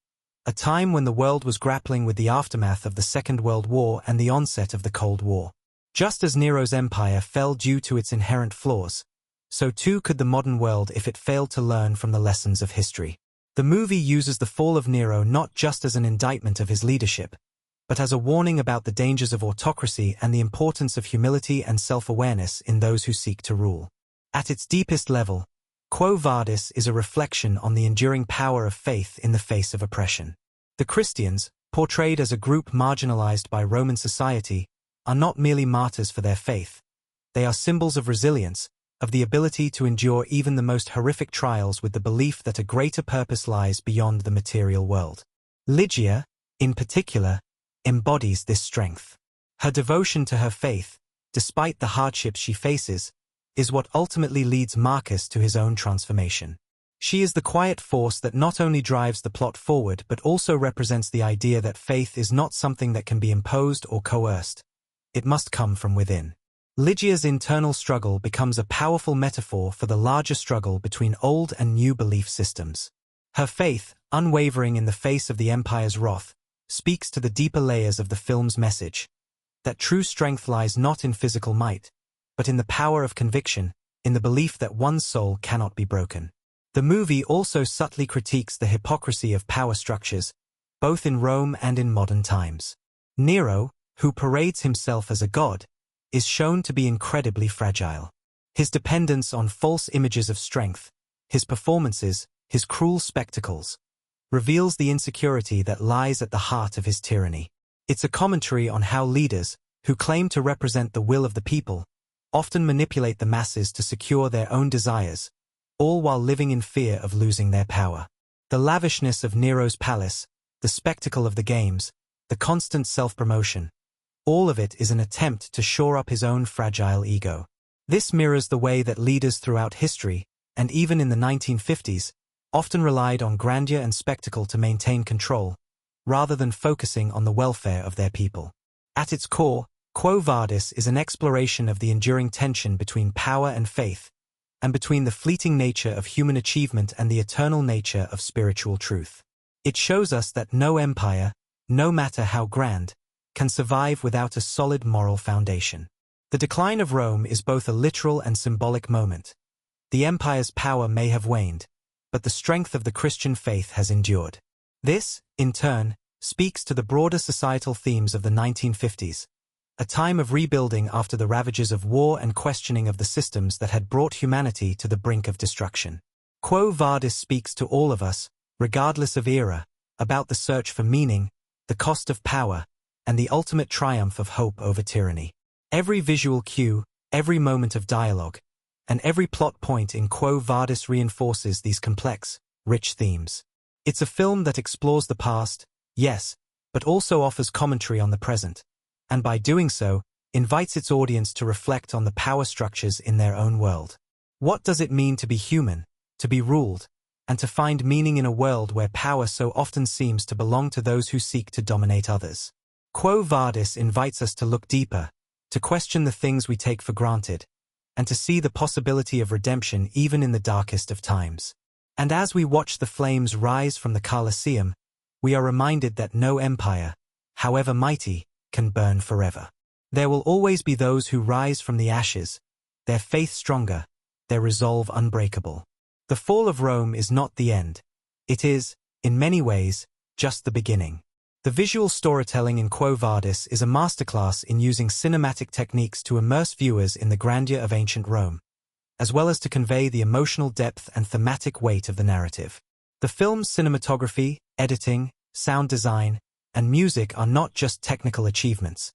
a time when the world was grappling with the aftermath of the Second World War and the onset of the Cold War. Just as Nero's empire fell due to its inherent flaws, so too could the modern world if it failed to learn from the lessons of history. The movie uses the fall of Nero not just as an indictment of his leadership, but as a warning about the dangers of autocracy and the importance of humility and self-awareness in those who seek to rule. At its deepest level, Quo Vadis is a reflection on the enduring power of faith in the face of oppression. The Christians, portrayed as a group marginalized by Roman society, are not merely martyrs for their faith. They are symbols of resilience, of the ability to endure even the most horrific trials with the belief that a greater purpose lies beyond the material world. Lydia, in particular, embodies this strength. Her devotion to her faith, despite the hardships she faces, is what ultimately leads Marcus to his own transformation. She is the quiet force that not only drives the plot forward but also represents the idea that faith is not something that can be imposed or coerced. It must come from within. Lydia's internal struggle becomes a powerful metaphor for the larger struggle between old and new belief systems. Her faith, unwavering in the face of the empire's wrath, speaks to the deeper layers of the film's message, that true strength lies not in physical might, but in the power of conviction, in the belief that one's soul cannot be broken. The movie also subtly critiques the hypocrisy of power structures, both in Rome and in modern times. Nero, who parades himself as a god, is shown to be incredibly fragile. His dependence on false images of strength, his performances, his cruel spectacles, reveals the insecurity that lies at the heart of his tyranny. It's a commentary on how leaders, who claim to represent the will of the people, often manipulate the masses to secure their own desires, all while living in fear of losing their power. The lavishness of Nero's palace, the spectacle of the games, the constant self-promotion, all of it is an attempt to shore up his own fragile ego. This mirrors the way that leaders throughout history, and even in the 1950s, often relied on grandeur and spectacle to maintain control, rather than focusing on the welfare of their people. At its core, Quo Vadis is an exploration of the enduring tension between power and faith, and between the fleeting nature of human achievement and the eternal nature of spiritual truth. It shows us that no empire, no matter how grand, can survive without a solid moral foundation. The decline of Rome is both a literal and symbolic moment. The empire's power may have waned, but the strength of the Christian faith has endured. This, in turn, speaks to the broader societal themes of the 1950s, a time of rebuilding after the ravages of war and questioning of the systems that had brought humanity to the brink of destruction. Quo Vadis speaks to all of us, regardless of era, about the search for meaning, the cost of power, and the ultimate triumph of hope over tyranny. Every visual cue, every moment of dialogue, and every plot point in Quo Vadis reinforces these complex, rich themes. It's a film that explores the past, yes, but also offers commentary on the present, and by doing so, invites its audience to reflect on the power structures in their own world. What does it mean to be human, to be ruled, and to find meaning in a world where power so often seems to belong to those who seek to dominate others? Quo Vadis invites us to look deeper, to question the things we take for granted, and to see the possibility of redemption even in the darkest of times. And as we watch the flames rise from the Colosseum, we are reminded that no empire, however mighty, can burn forever. There will always be those who rise from the ashes, their faith stronger, their resolve unbreakable. The fall of Rome is not the end. It is, in many ways, just the beginning. The visual storytelling in Quo Vadis is a masterclass in using cinematic techniques to immerse viewers in the grandeur of ancient Rome, as well as to convey the emotional depth and thematic weight of the narrative. The film's cinematography, editing, sound design, and music are not just technical achievements.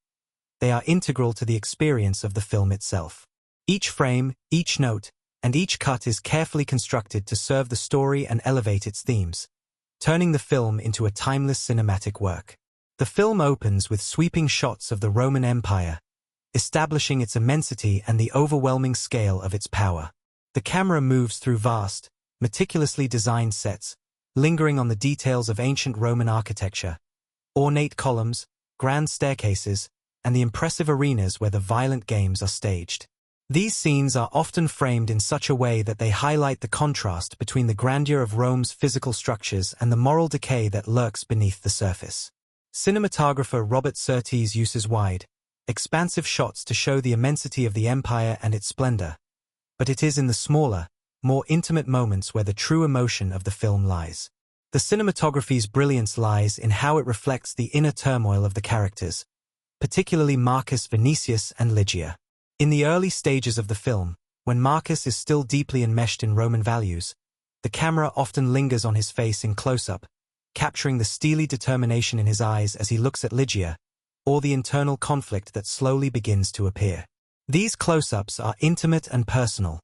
They are integral to the experience of the film itself. Each frame, each note, and each cut is carefully constructed to serve the story and elevate its themes, turning the film into a timeless cinematic work. The film opens with sweeping shots of the Roman Empire, establishing its immensity and the overwhelming scale of its power. The camera moves through vast, meticulously designed sets, lingering on the details of ancient Roman architecture, ornate columns, grand staircases, and the impressive arenas where the violent games are staged. These scenes are often framed in such a way that they highlight the contrast between the grandeur of Rome's physical structures and the moral decay that lurks beneath the surface. Cinematographer Robert Surtees uses wide, expansive shots to show the immensity of the empire and its splendor, but it is in the smaller, more intimate moments where the true emotion of the film lies. The cinematography's brilliance lies in how it reflects the inner turmoil of the characters, particularly Marcus Vinicius and Lydia. In the early stages of the film, when Marcus is still deeply enmeshed in Roman values, the camera often lingers on his face in close-up, capturing the steely determination in his eyes as he looks at Lydia, or the internal conflict that slowly begins to appear. These close-ups are intimate and personal,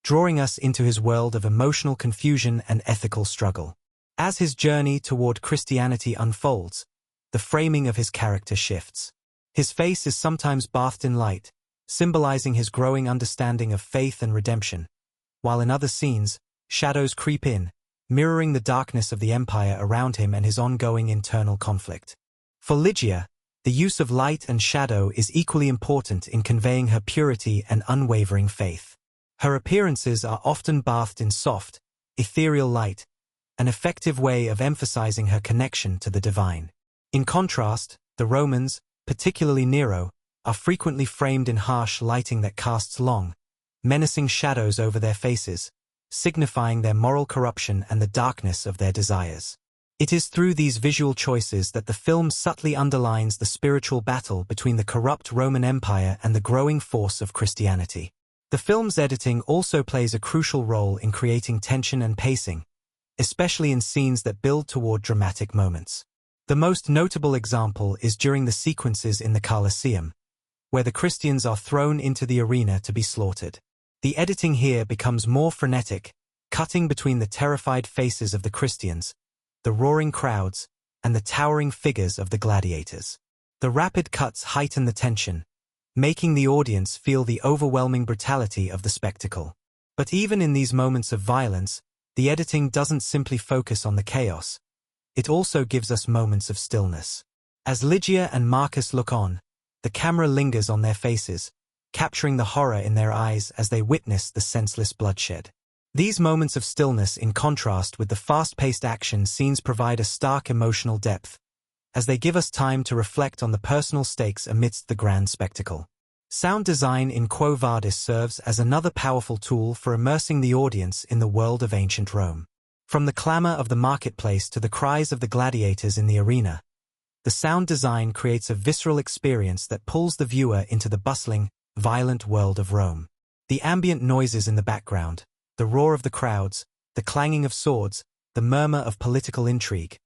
drawing us into his world of emotional confusion and ethical struggle. As his journey toward Christianity unfolds, the framing of his character shifts. His face is sometimes bathed in light, symbolizing his growing understanding of faith and redemption, while in other scenes, shadows creep in, mirroring the darkness of the empire around him and his ongoing internal conflict. For Lydia, the use of light and shadow is equally important in conveying her purity and unwavering faith. Her appearances are often bathed in soft, ethereal light, an effective way of emphasizing her connection to the divine. In contrast, the Romans, particularly Nero, are frequently framed in harsh lighting that casts long, menacing shadows over their faces, signifying their moral corruption and the darkness of their desires. It is through these visual choices that the film subtly underlines the spiritual battle between the corrupt Roman Empire and the growing force of Christianity. The film's editing also plays a crucial role in creating tension and pacing, especially in scenes that build toward dramatic moments. The most notable example is during the sequences in the Colosseum, where the Christians are thrown into the arena to be slaughtered. The editing here becomes more frenetic, cutting between the terrified faces of the Christians, the roaring crowds, and the towering figures of the gladiators. The rapid cuts heighten the tension, making the audience feel the overwhelming brutality of the spectacle. But even in these moments of violence, the editing doesn't simply focus on the chaos. It also gives us moments of stillness. As Lydia and Marcus look on, the camera lingers on their faces, capturing the horror in their eyes as they witness the senseless bloodshed. These moments of stillness, in contrast with the fast-paced action scenes, provide a stark emotional depth, as they give us time to reflect on the personal stakes amidst the grand spectacle. Sound design in Quo Vadis serves as another powerful tool for immersing the audience in the world of ancient Rome. From the clamor of the marketplace to the cries of the gladiators in the arena, the sound design creates a visceral experience that pulls the viewer into the bustling, violent world of Rome. The ambient noises in the background, the roar of the crowds, the clanging of swords, the murmur of political intrigue,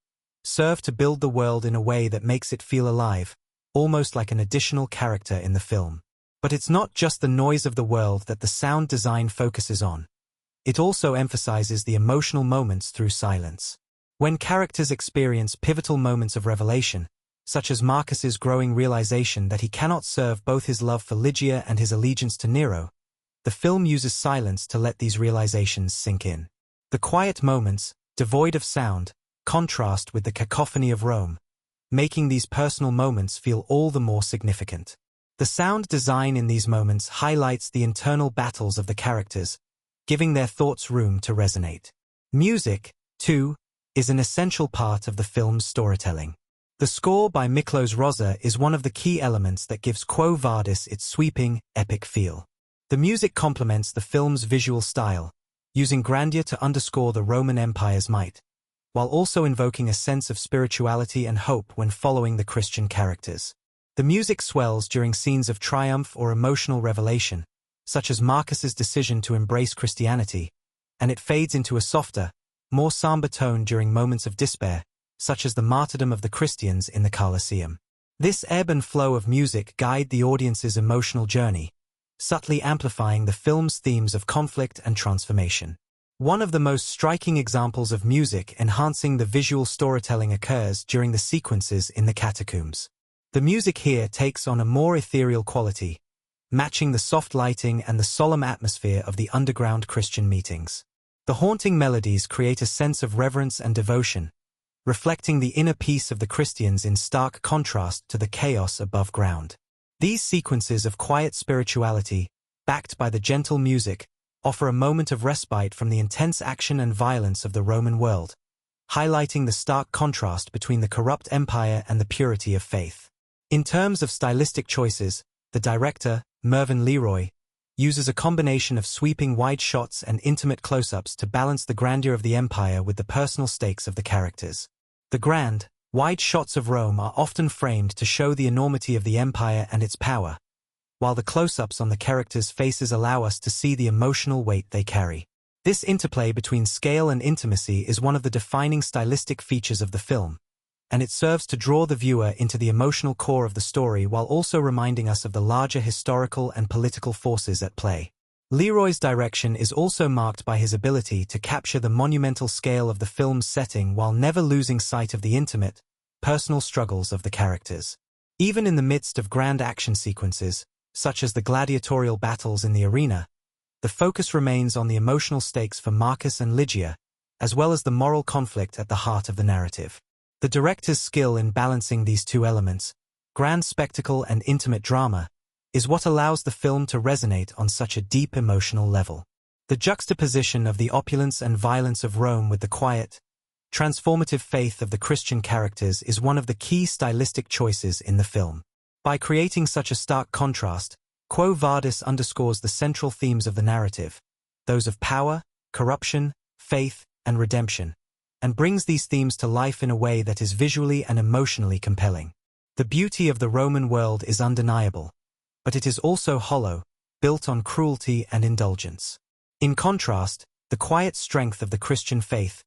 serve to build the world in a way that makes it feel alive, almost like an additional character in the film. But it's not just the noise of the world that the sound design focuses on. It also emphasizes the emotional moments through silence. When characters experience pivotal moments of revelation, such as Marcus's growing realization that he cannot serve both his love for Lydia and his allegiance to Nero, the film uses silence to let these realizations sink in. The quiet moments, devoid of sound, contrast with the cacophony of Rome, making these personal moments feel all the more significant. The sound design in these moments highlights the internal battles of the characters, giving their thoughts room to resonate. Music, too, is an essential part of the film's storytelling. The score by Miklos Rozsa is one of the key elements that gives Quo Vadis its sweeping, epic feel. The music complements the film's visual style, using grandeur to underscore the Roman Empire's might, while also invoking a sense of spirituality and hope when following the Christian characters. The music swells during scenes of triumph or emotional revelation, such as Marcus's decision to embrace Christianity, and it fades into a softer, more somber tone during moments of despair, such as the martyrdom of the Christians in the Colosseum. This ebb and flow of music guide the audience's emotional journey, subtly amplifying the film's themes of conflict and transformation. One of the most striking examples of music enhancing the visual storytelling occurs during the sequences in the catacombs. The music here takes on a more ethereal quality, matching the soft lighting and the solemn atmosphere of the underground Christian meetings. The haunting melodies create a sense of reverence and devotion, reflecting the inner peace of the Christians in stark contrast to the chaos above ground. These sequences of quiet spirituality, backed by the gentle music, offer a moment of respite from the intense action and violence of the Roman world, highlighting the stark contrast between the corrupt empire and the purity of faith. In terms of stylistic choices, the director, Mervyn LeRoy, uses a combination of sweeping wide shots and intimate close-ups to balance the grandeur of the empire with the personal stakes of the characters. The grand, wide shots of Rome are often framed to show the enormity of the empire and its power, while the close-ups on the characters' faces allow us to see the emotional weight they carry. This interplay between scale and intimacy is one of the defining stylistic features of the film, and it serves to draw the viewer into the emotional core of the story while also reminding us of the larger historical and political forces at play. LeRoy's direction is also marked by his ability to capture the monumental scale of the film's setting while never losing sight of the intimate, personal struggles of the characters. Even in the midst of grand action sequences, such as the gladiatorial battles in the arena, the focus remains on the emotional stakes for Marcus and Lydia, as well as the moral conflict at the heart of the narrative. The director's skill in balancing these two elements, grand spectacle and intimate drama, is what allows the film to resonate on such a deep emotional level. The juxtaposition of the opulence and violence of Rome with the quiet, transformative faith of the Christian characters is one of the key stylistic choices in the film. By creating such a stark contrast, Quo Vadis underscores the central themes of the narrative, those of power, corruption, faith, and redemption, and brings these themes to life in a way that is visually and emotionally compelling. The beauty of the Roman world is undeniable, but it is also hollow, built on cruelty and indulgence. In contrast, the quiet strength of the Christian faith,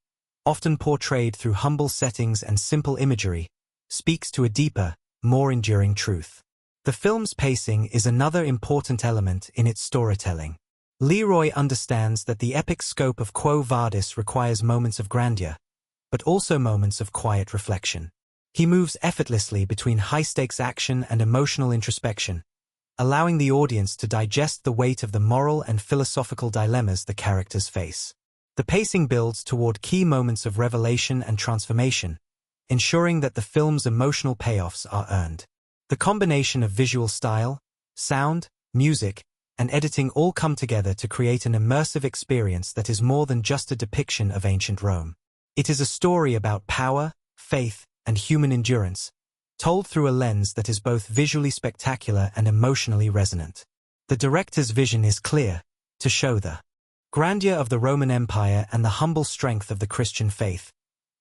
often portrayed through humble settings and simple imagery, speaks to a deeper, more enduring truth. The film's pacing is another important element in its storytelling. LeRoy understands that the epic scope of Quo Vadis requires moments of grandeur, but also moments of quiet reflection. He moves effortlessly between high-stakes action and emotional introspection, allowing the audience to digest the weight of the moral and philosophical dilemmas the characters face. The pacing builds toward key moments of revelation and transformation, ensuring that the film's emotional payoffs are earned. The combination of visual style, sound, music, and editing all come together to create an immersive experience that is more than just a depiction of ancient Rome. It is a story about power, faith, and human endurance, told through a lens that is both visually spectacular and emotionally resonant. The director's vision is clear, to show the grandeur of the Roman Empire and the humble strength of the Christian faith,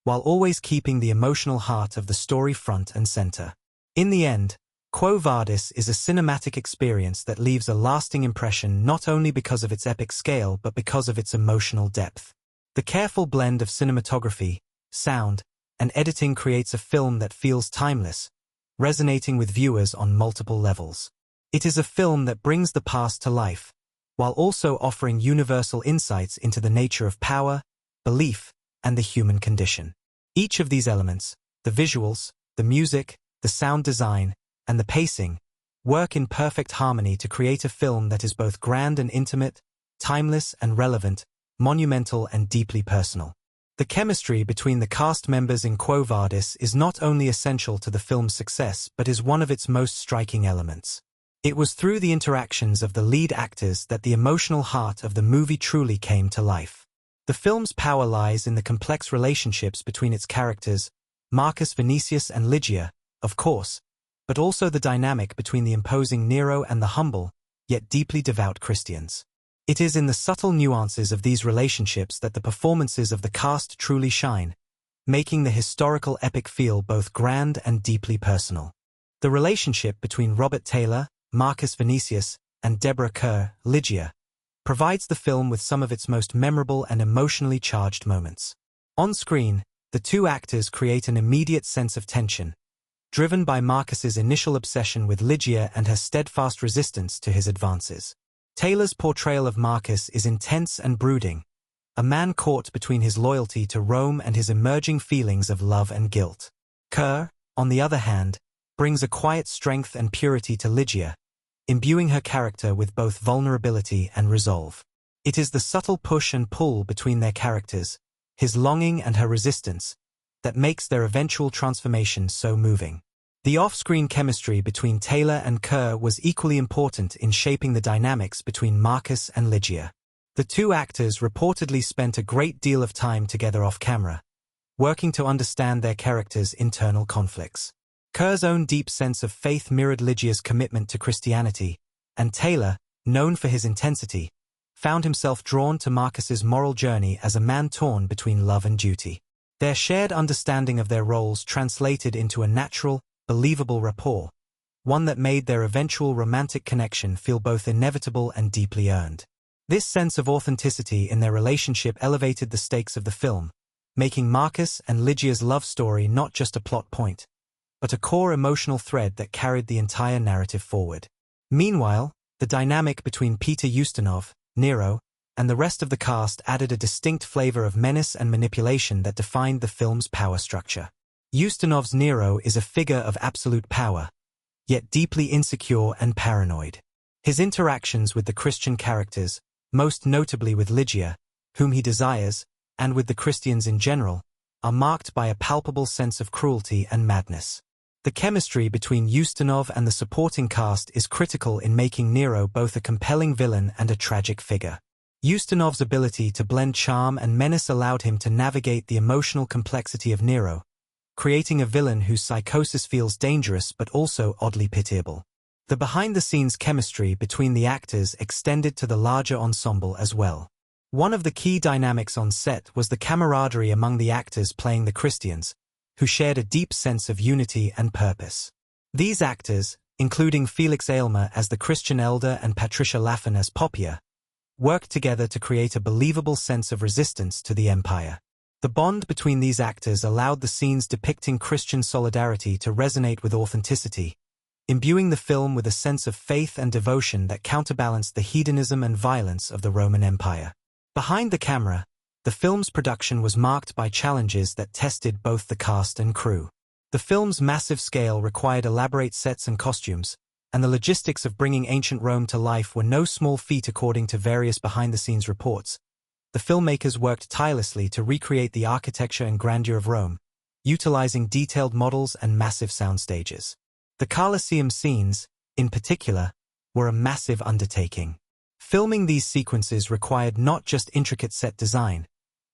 while always keeping the emotional heart of the story front and center. In the end, Quo Vadis is a cinematic experience that leaves a lasting impression not only because of its epic scale but because of its emotional depth. The careful blend of cinematography, sound, and editing creates a film that feels timeless, resonating with viewers on multiple levels. It is a film that brings the past to life, while also offering universal insights into the nature of power, belief, and the human condition. Each of these elements, the visuals, the music, the sound design, and the pacing, work in perfect harmony to create a film that is both grand and intimate, timeless and relevant, monumental and deeply personal. The chemistry between the cast members in Quo Vadis is not only essential to the film's success but is one of its most striking elements. It was through the interactions of the lead actors that the emotional heart of the movie truly came to life. The film's power lies in the complex relationships between its characters, Marcus Vinicius and Lydia, of course, but also the dynamic between the imposing Nero and the humble, yet deeply devout Christians. It is in the subtle nuances of these relationships that the performances of the cast truly shine, making the historical epic feel both grand and deeply personal. The relationship between Robert Taylor, Marcus Vinicius, and Deborah Kerr, Lydia, provides the film with some of its most memorable and emotionally charged moments. On screen, the two actors create an immediate sense of tension, driven by Marcus's initial obsession with Lydia and her steadfast resistance to his advances. Taylor's portrayal of Marcus is intense and brooding, a man caught between his loyalty to Rome and his emerging feelings of love and guilt. Kerr, on the other hand, brings a quiet strength and purity to Lydia, imbuing her character with both vulnerability and resolve. It is the subtle push and pull between their characters, his longing and her resistance, that makes their eventual transformation so moving. The off-screen chemistry between Taylor and Kerr was equally important in shaping the dynamics between Marcus and Lydia. The two actors reportedly spent a great deal of time together off-camera, working to understand their characters' internal conflicts. Kerr's own deep sense of faith mirrored Lydia's commitment to Christianity, and Taylor, known for his intensity, found himself drawn to Marcus's moral journey as a man torn between love and duty. Their shared understanding of their roles translated into a natural, believable rapport, one that made their eventual romantic connection feel both inevitable and deeply earned. This sense of authenticity in their relationship elevated the stakes of the film, making Marcus and Lydia's love story not just a plot point, but a core emotional thread that carried the entire narrative forward. Meanwhile, the dynamic between Peter Ustinov, Nero, and the rest of the cast added a distinct flavor of menace and manipulation that defined the film's power structure. Ustinov's Nero is a figure of absolute power, yet deeply insecure and paranoid. His interactions with the Christian characters, most notably with Lydia, whom he desires, and with the Christians in general, are marked by a palpable sense of cruelty and madness. The chemistry between Ustinov and the supporting cast is critical in making Nero both a compelling villain and a tragic figure. Ustinov's ability to blend charm and menace allowed him to navigate the emotional complexity of Nero, creating a villain whose psychosis feels dangerous but also oddly pitiable. The behind-the-scenes chemistry between the actors extended to the larger ensemble as well. One of the key dynamics on set was the camaraderie among the actors playing the Christians, who shared a deep sense of unity and purpose. These actors, including Felix Aylmer as the Christian elder and Patricia Laffan as Poppia, worked together to create a believable sense of resistance to the empire. The bond between these actors allowed the scenes depicting Christian solidarity to resonate with authenticity, imbuing the film with a sense of faith and devotion that counterbalanced the hedonism and violence of the Roman Empire. Behind the camera, the film's production was marked by challenges that tested both the cast and crew. The film's massive scale required elaborate sets and costumes, and the logistics of bringing ancient Rome to life were no small feat according to various behind-the-scenes reports. The filmmakers worked tirelessly to recreate the architecture and grandeur of Rome, utilizing detailed models and massive sound stages. The Colosseum scenes, in particular, were a massive undertaking. Filming these sequences required not just intricate set design,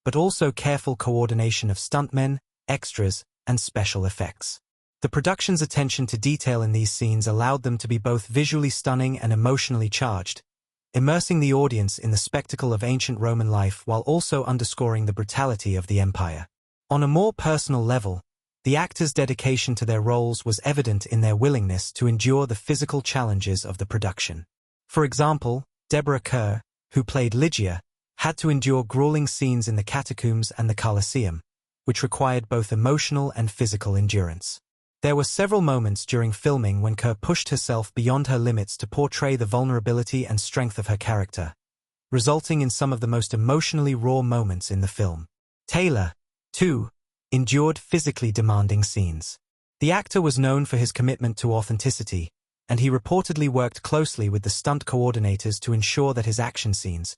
but also careful coordination of stuntmen, extras, and special effects. The production's attention to detail in these scenes allowed them to be both visually stunning and emotionally charged, immersing the audience in the spectacle of ancient Roman life while also underscoring the brutality of the empire. On a more personal level, the actors' dedication to their roles was evident in their willingness to endure the physical challenges of the production. For example, Deborah Kerr, who played Lydia, had to endure grueling scenes in the catacombs and the Colosseum, which required both emotional and physical endurance. There were several moments during filming when Kerr pushed herself beyond her limits to portray the vulnerability and strength of her character, resulting in some of the most emotionally raw moments in the film. Taylor, too, endured physically demanding scenes. The actor was known for his commitment to authenticity, and he reportedly worked closely with the stunt coordinators to ensure that his action scenes,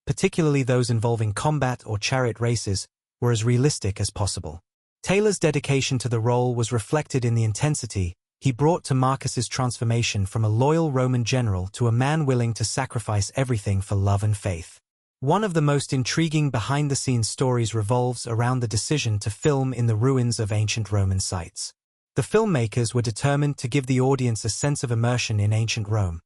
particularly those involving combat or chariot races, were as realistic as possible. Taylor's dedication to the role was reflected in the intensity he brought to Marcus's transformation from a loyal Roman general to a man willing to sacrifice everything for love and faith. One of the most intriguing behind-the-scenes stories revolves around the decision to film in the ruins of ancient Roman sites. The filmmakers were determined to give the audience a sense of immersion in ancient Rome,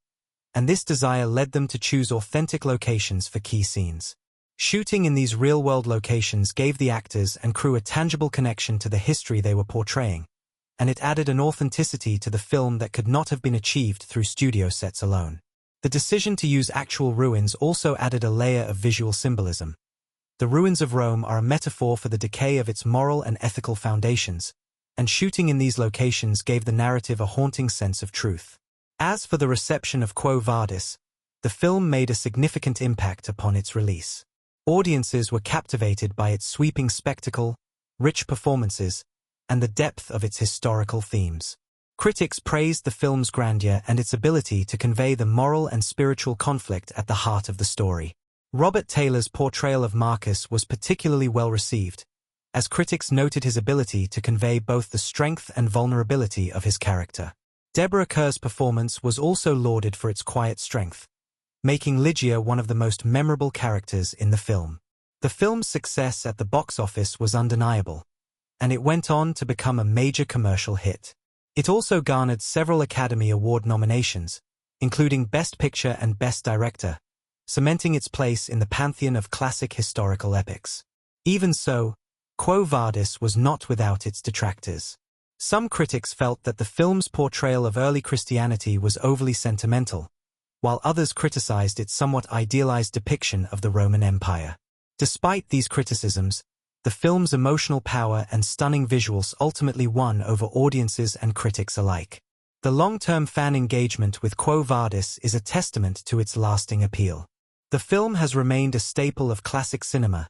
and this desire led them to choose authentic locations for key scenes. Shooting in these real-world locations gave the actors and crew a tangible connection to the history they were portraying, and it added an authenticity to the film that could not have been achieved through studio sets alone. The decision to use actual ruins also added a layer of visual symbolism. The ruins of Rome are a metaphor for the decay of its moral and ethical foundations, and shooting in these locations gave the narrative a haunting sense of truth. As for the reception of Quo Vadis, the film made a significant impact upon its release. Audiences were captivated by its sweeping spectacle, rich performances, and the depth of its historical themes. Critics praised the film's grandeur and its ability to convey the moral and spiritual conflict at the heart of the story. Robert Taylor's portrayal of Marcus was particularly well received, as critics noted his ability to convey both the strength and vulnerability of his character. Deborah Kerr's performance was also lauded for its quiet strength, making Lydia one of the most memorable characters in the film. The film's success at the box office was undeniable, and it went on to become a major commercial hit. It also garnered several Academy Award nominations, including Best Picture and Best Director, cementing its place in the pantheon of classic historical epics. Even so, Quo Vadis was not without its detractors. Some critics felt that the film's portrayal of early Christianity was overly sentimental, while others criticized its somewhat idealized depiction of the Roman Empire. Despite these criticisms, the film's emotional power and stunning visuals ultimately won over audiences and critics alike. The long-term fan engagement with Quo Vadis is a testament to its lasting appeal. The film has remained a staple of classic cinema,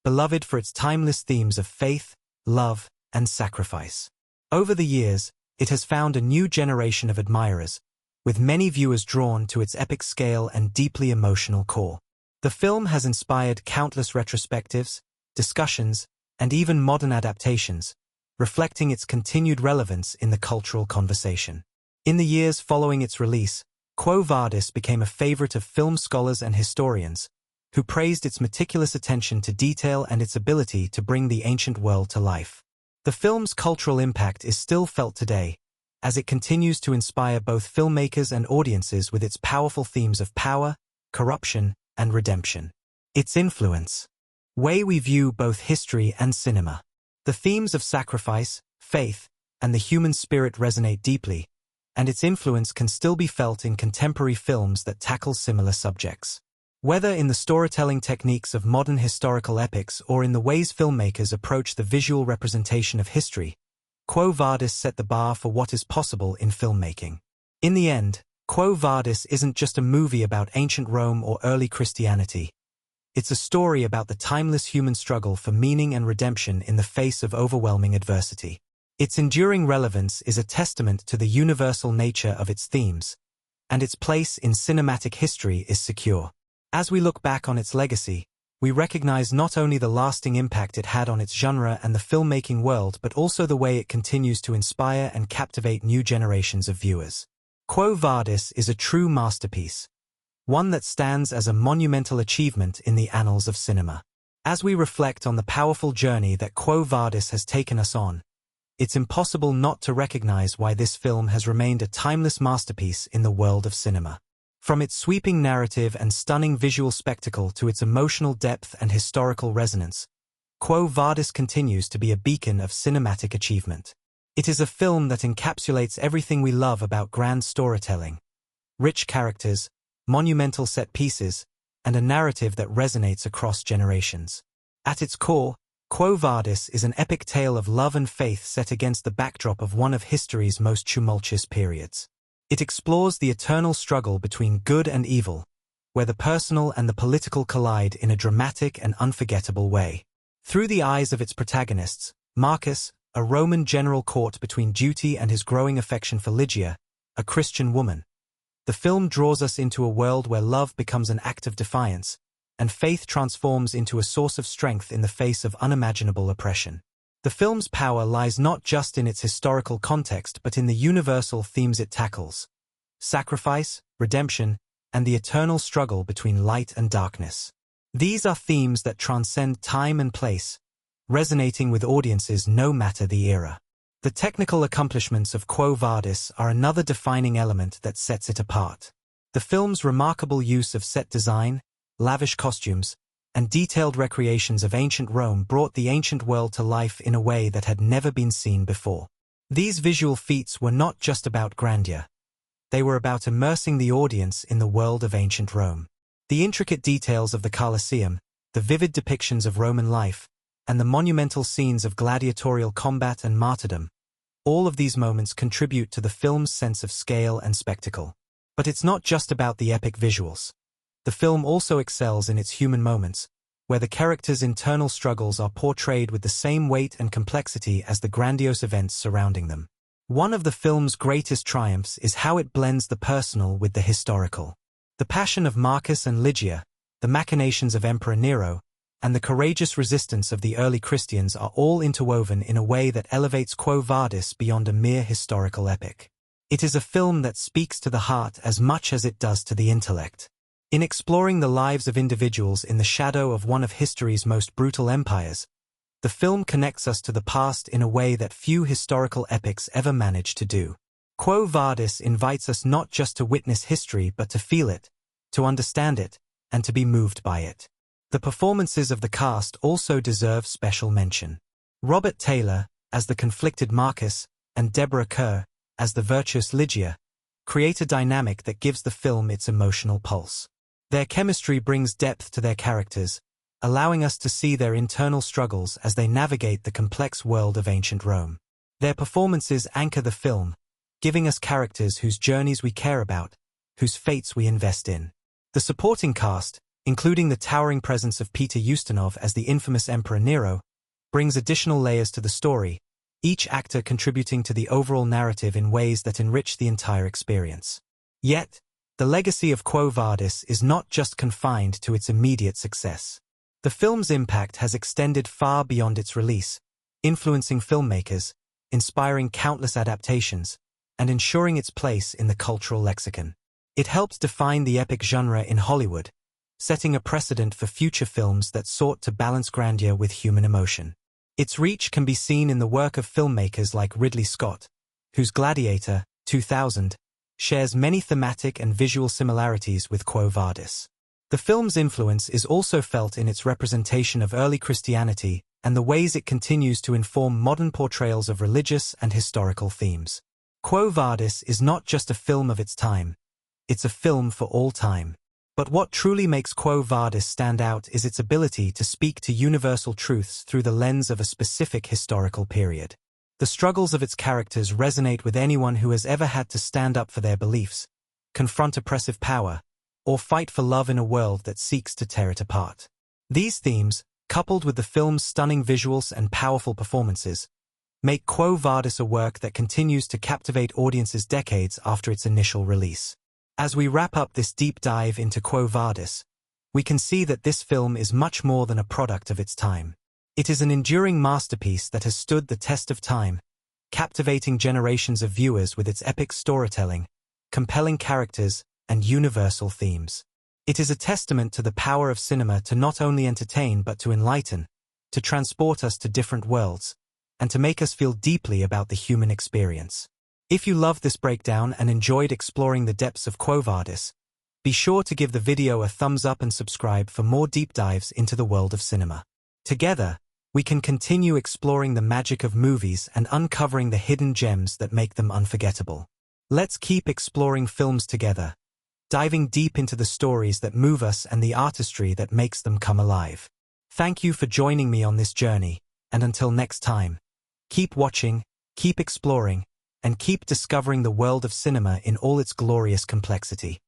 beloved for its timeless themes of faith, love, and sacrifice. Over the years, it has found a new generation of admirers, with many viewers drawn to its epic scale and deeply emotional core. The film has inspired countless retrospectives, discussions, and even modern adaptations, reflecting its continued relevance in the cultural conversation. In the years following its release, Quo Vadis became a favorite of film scholars and historians, who praised its meticulous attention to detail and its ability to bring the ancient world to life. The film's cultural impact is still felt today, as it continues to inspire both filmmakers and audiences with its powerful themes of power, corruption, and redemption. Its influence. Way we view both history and cinema. The themes of sacrifice, faith, and the human spirit resonate deeply, and its influence can still be felt in contemporary films that tackle similar subjects. Whether in the storytelling techniques of modern historical epics or in the ways filmmakers approach the visual representation of history, Quo Vadis set the bar for what is possible in filmmaking. In the end, Quo Vadis isn't just a movie about ancient Rome or early Christianity. It's a story about the timeless human struggle for meaning and redemption in the face of overwhelming adversity. Its enduring relevance is a testament to the universal nature of its themes, and its place in cinematic history is secure. As we look back on its legacy, we recognize not only the lasting impact it had on its genre and the filmmaking world but also the way it continues to inspire and captivate new generations of viewers. Quo Vadis is a true masterpiece, one that stands as a monumental achievement in the annals of cinema. As we reflect on the powerful journey that Quo Vadis has taken us on, it's impossible not to recognize why this film has remained a timeless masterpiece in the world of cinema. From its sweeping narrative and stunning visual spectacle to its emotional depth and historical resonance, Quo Vadis continues to be a beacon of cinematic achievement. It is a film that encapsulates everything we love about grand storytelling: rich characters, monumental set pieces, and a narrative that resonates across generations. At its core, Quo Vadis is an epic tale of love and faith set against the backdrop of one of history's most tumultuous periods. It explores the eternal struggle between good and evil, where the personal and the political collide in a dramatic and unforgettable way. Through the eyes of its protagonists, Marcus, a Roman general caught between duty and his growing affection for Lydia, a Christian woman, the film draws us into a world where love becomes an act of defiance, and faith transforms into a source of strength in the face of unimaginable oppression. The film's power lies not just in its historical context but in the universal themes it tackles: sacrifice, redemption, and the eternal struggle between light and darkness. These are themes that transcend time and place, resonating with audiences no matter the era. The technical accomplishments of Quo Vadis are another defining element that sets it apart. The film's remarkable use of set design, lavish costumes, and detailed recreations of ancient Rome brought the ancient world to life in a way that had never been seen before. These visual feats were not just about grandeur. They were about immersing the audience in the world of ancient Rome. The intricate details of the Colosseum, the vivid depictions of Roman life, and the monumental scenes of gladiatorial combat and martyrdom, all of these moments contribute to the film's sense of scale and spectacle. But it's not just about the epic visuals. The film also excels in its human moments, where the characters' internal struggles are portrayed with the same weight and complexity as the grandiose events surrounding them. One of the film's greatest triumphs is how it blends the personal with the historical. The passion of Marcus and Lydia, the machinations of Emperor Nero, and the courageous resistance of the early Christians are all interwoven in a way that elevates Quo Vadis beyond a mere historical epic. It is a film that speaks to the heart as much as it does to the intellect. In exploring the lives of individuals in the shadow of one of history's most brutal empires, the film connects us to the past in a way that few historical epics ever manage to do. Quo Vadis invites us not just to witness history but to feel it, to understand it, and to be moved by it. The performances of the cast also deserve special mention. Robert Taylor, as the conflicted Marcus, and Deborah Kerr, as the virtuous Lydia, create a dynamic that gives the film its emotional pulse. Their chemistry brings depth to their characters, allowing us to see their internal struggles as they navigate the complex world of ancient Rome. Their performances anchor the film, giving us characters whose journeys we care about, whose fates we invest in. The supporting cast, including the towering presence of Peter Ustinov as the infamous Emperor Nero, brings additional layers to the story, each actor contributing to the overall narrative in ways that enrich the entire experience. Yet, the legacy of Quo Vadis is not just confined to its immediate success. The film's impact has extended far beyond its release, influencing filmmakers, inspiring countless adaptations, and ensuring its place in the cultural lexicon. It helped define the epic genre in Hollywood, setting a precedent for future films that sought to balance grandeur with human emotion. Its reach can be seen in the work of filmmakers like Ridley Scott, whose Gladiator, 2000, shares many thematic and visual similarities with Quo Vadis. The film's influence is also felt in its representation of early Christianity and the ways it continues to inform modern portrayals of religious and historical themes. Quo Vadis is not just a film of its time, it's a film for all time. But what truly makes Quo Vadis stand out is its ability to speak to universal truths through the lens of a specific historical period. The struggles of its characters resonate with anyone who has ever had to stand up for their beliefs, confront oppressive power, or fight for love in a world that seeks to tear it apart. These themes, coupled with the film's stunning visuals and powerful performances, make Quo Vadis a work that continues to captivate audiences decades after its initial release. As we wrap up this deep dive into Quo Vadis, we can see that this film is much more than a product of its time. It is an enduring masterpiece that has stood the test of time, captivating generations of viewers with its epic storytelling, compelling characters, and universal themes. It is a testament to the power of cinema to not only entertain but to enlighten, to transport us to different worlds, and to make us feel deeply about the human experience. If you loved this breakdown and enjoyed exploring the depths of Quo Vadis, be sure to give the video a thumbs up and subscribe for more deep dives into the world of cinema. Together, we can continue exploring the magic of movies and uncovering the hidden gems that make them unforgettable. Let's keep exploring films together, diving deep into the stories that move us and the artistry that makes them come alive. Thank you for joining me on this journey, and until next time, keep watching, keep exploring, and keep discovering the world of cinema in all its glorious complexity.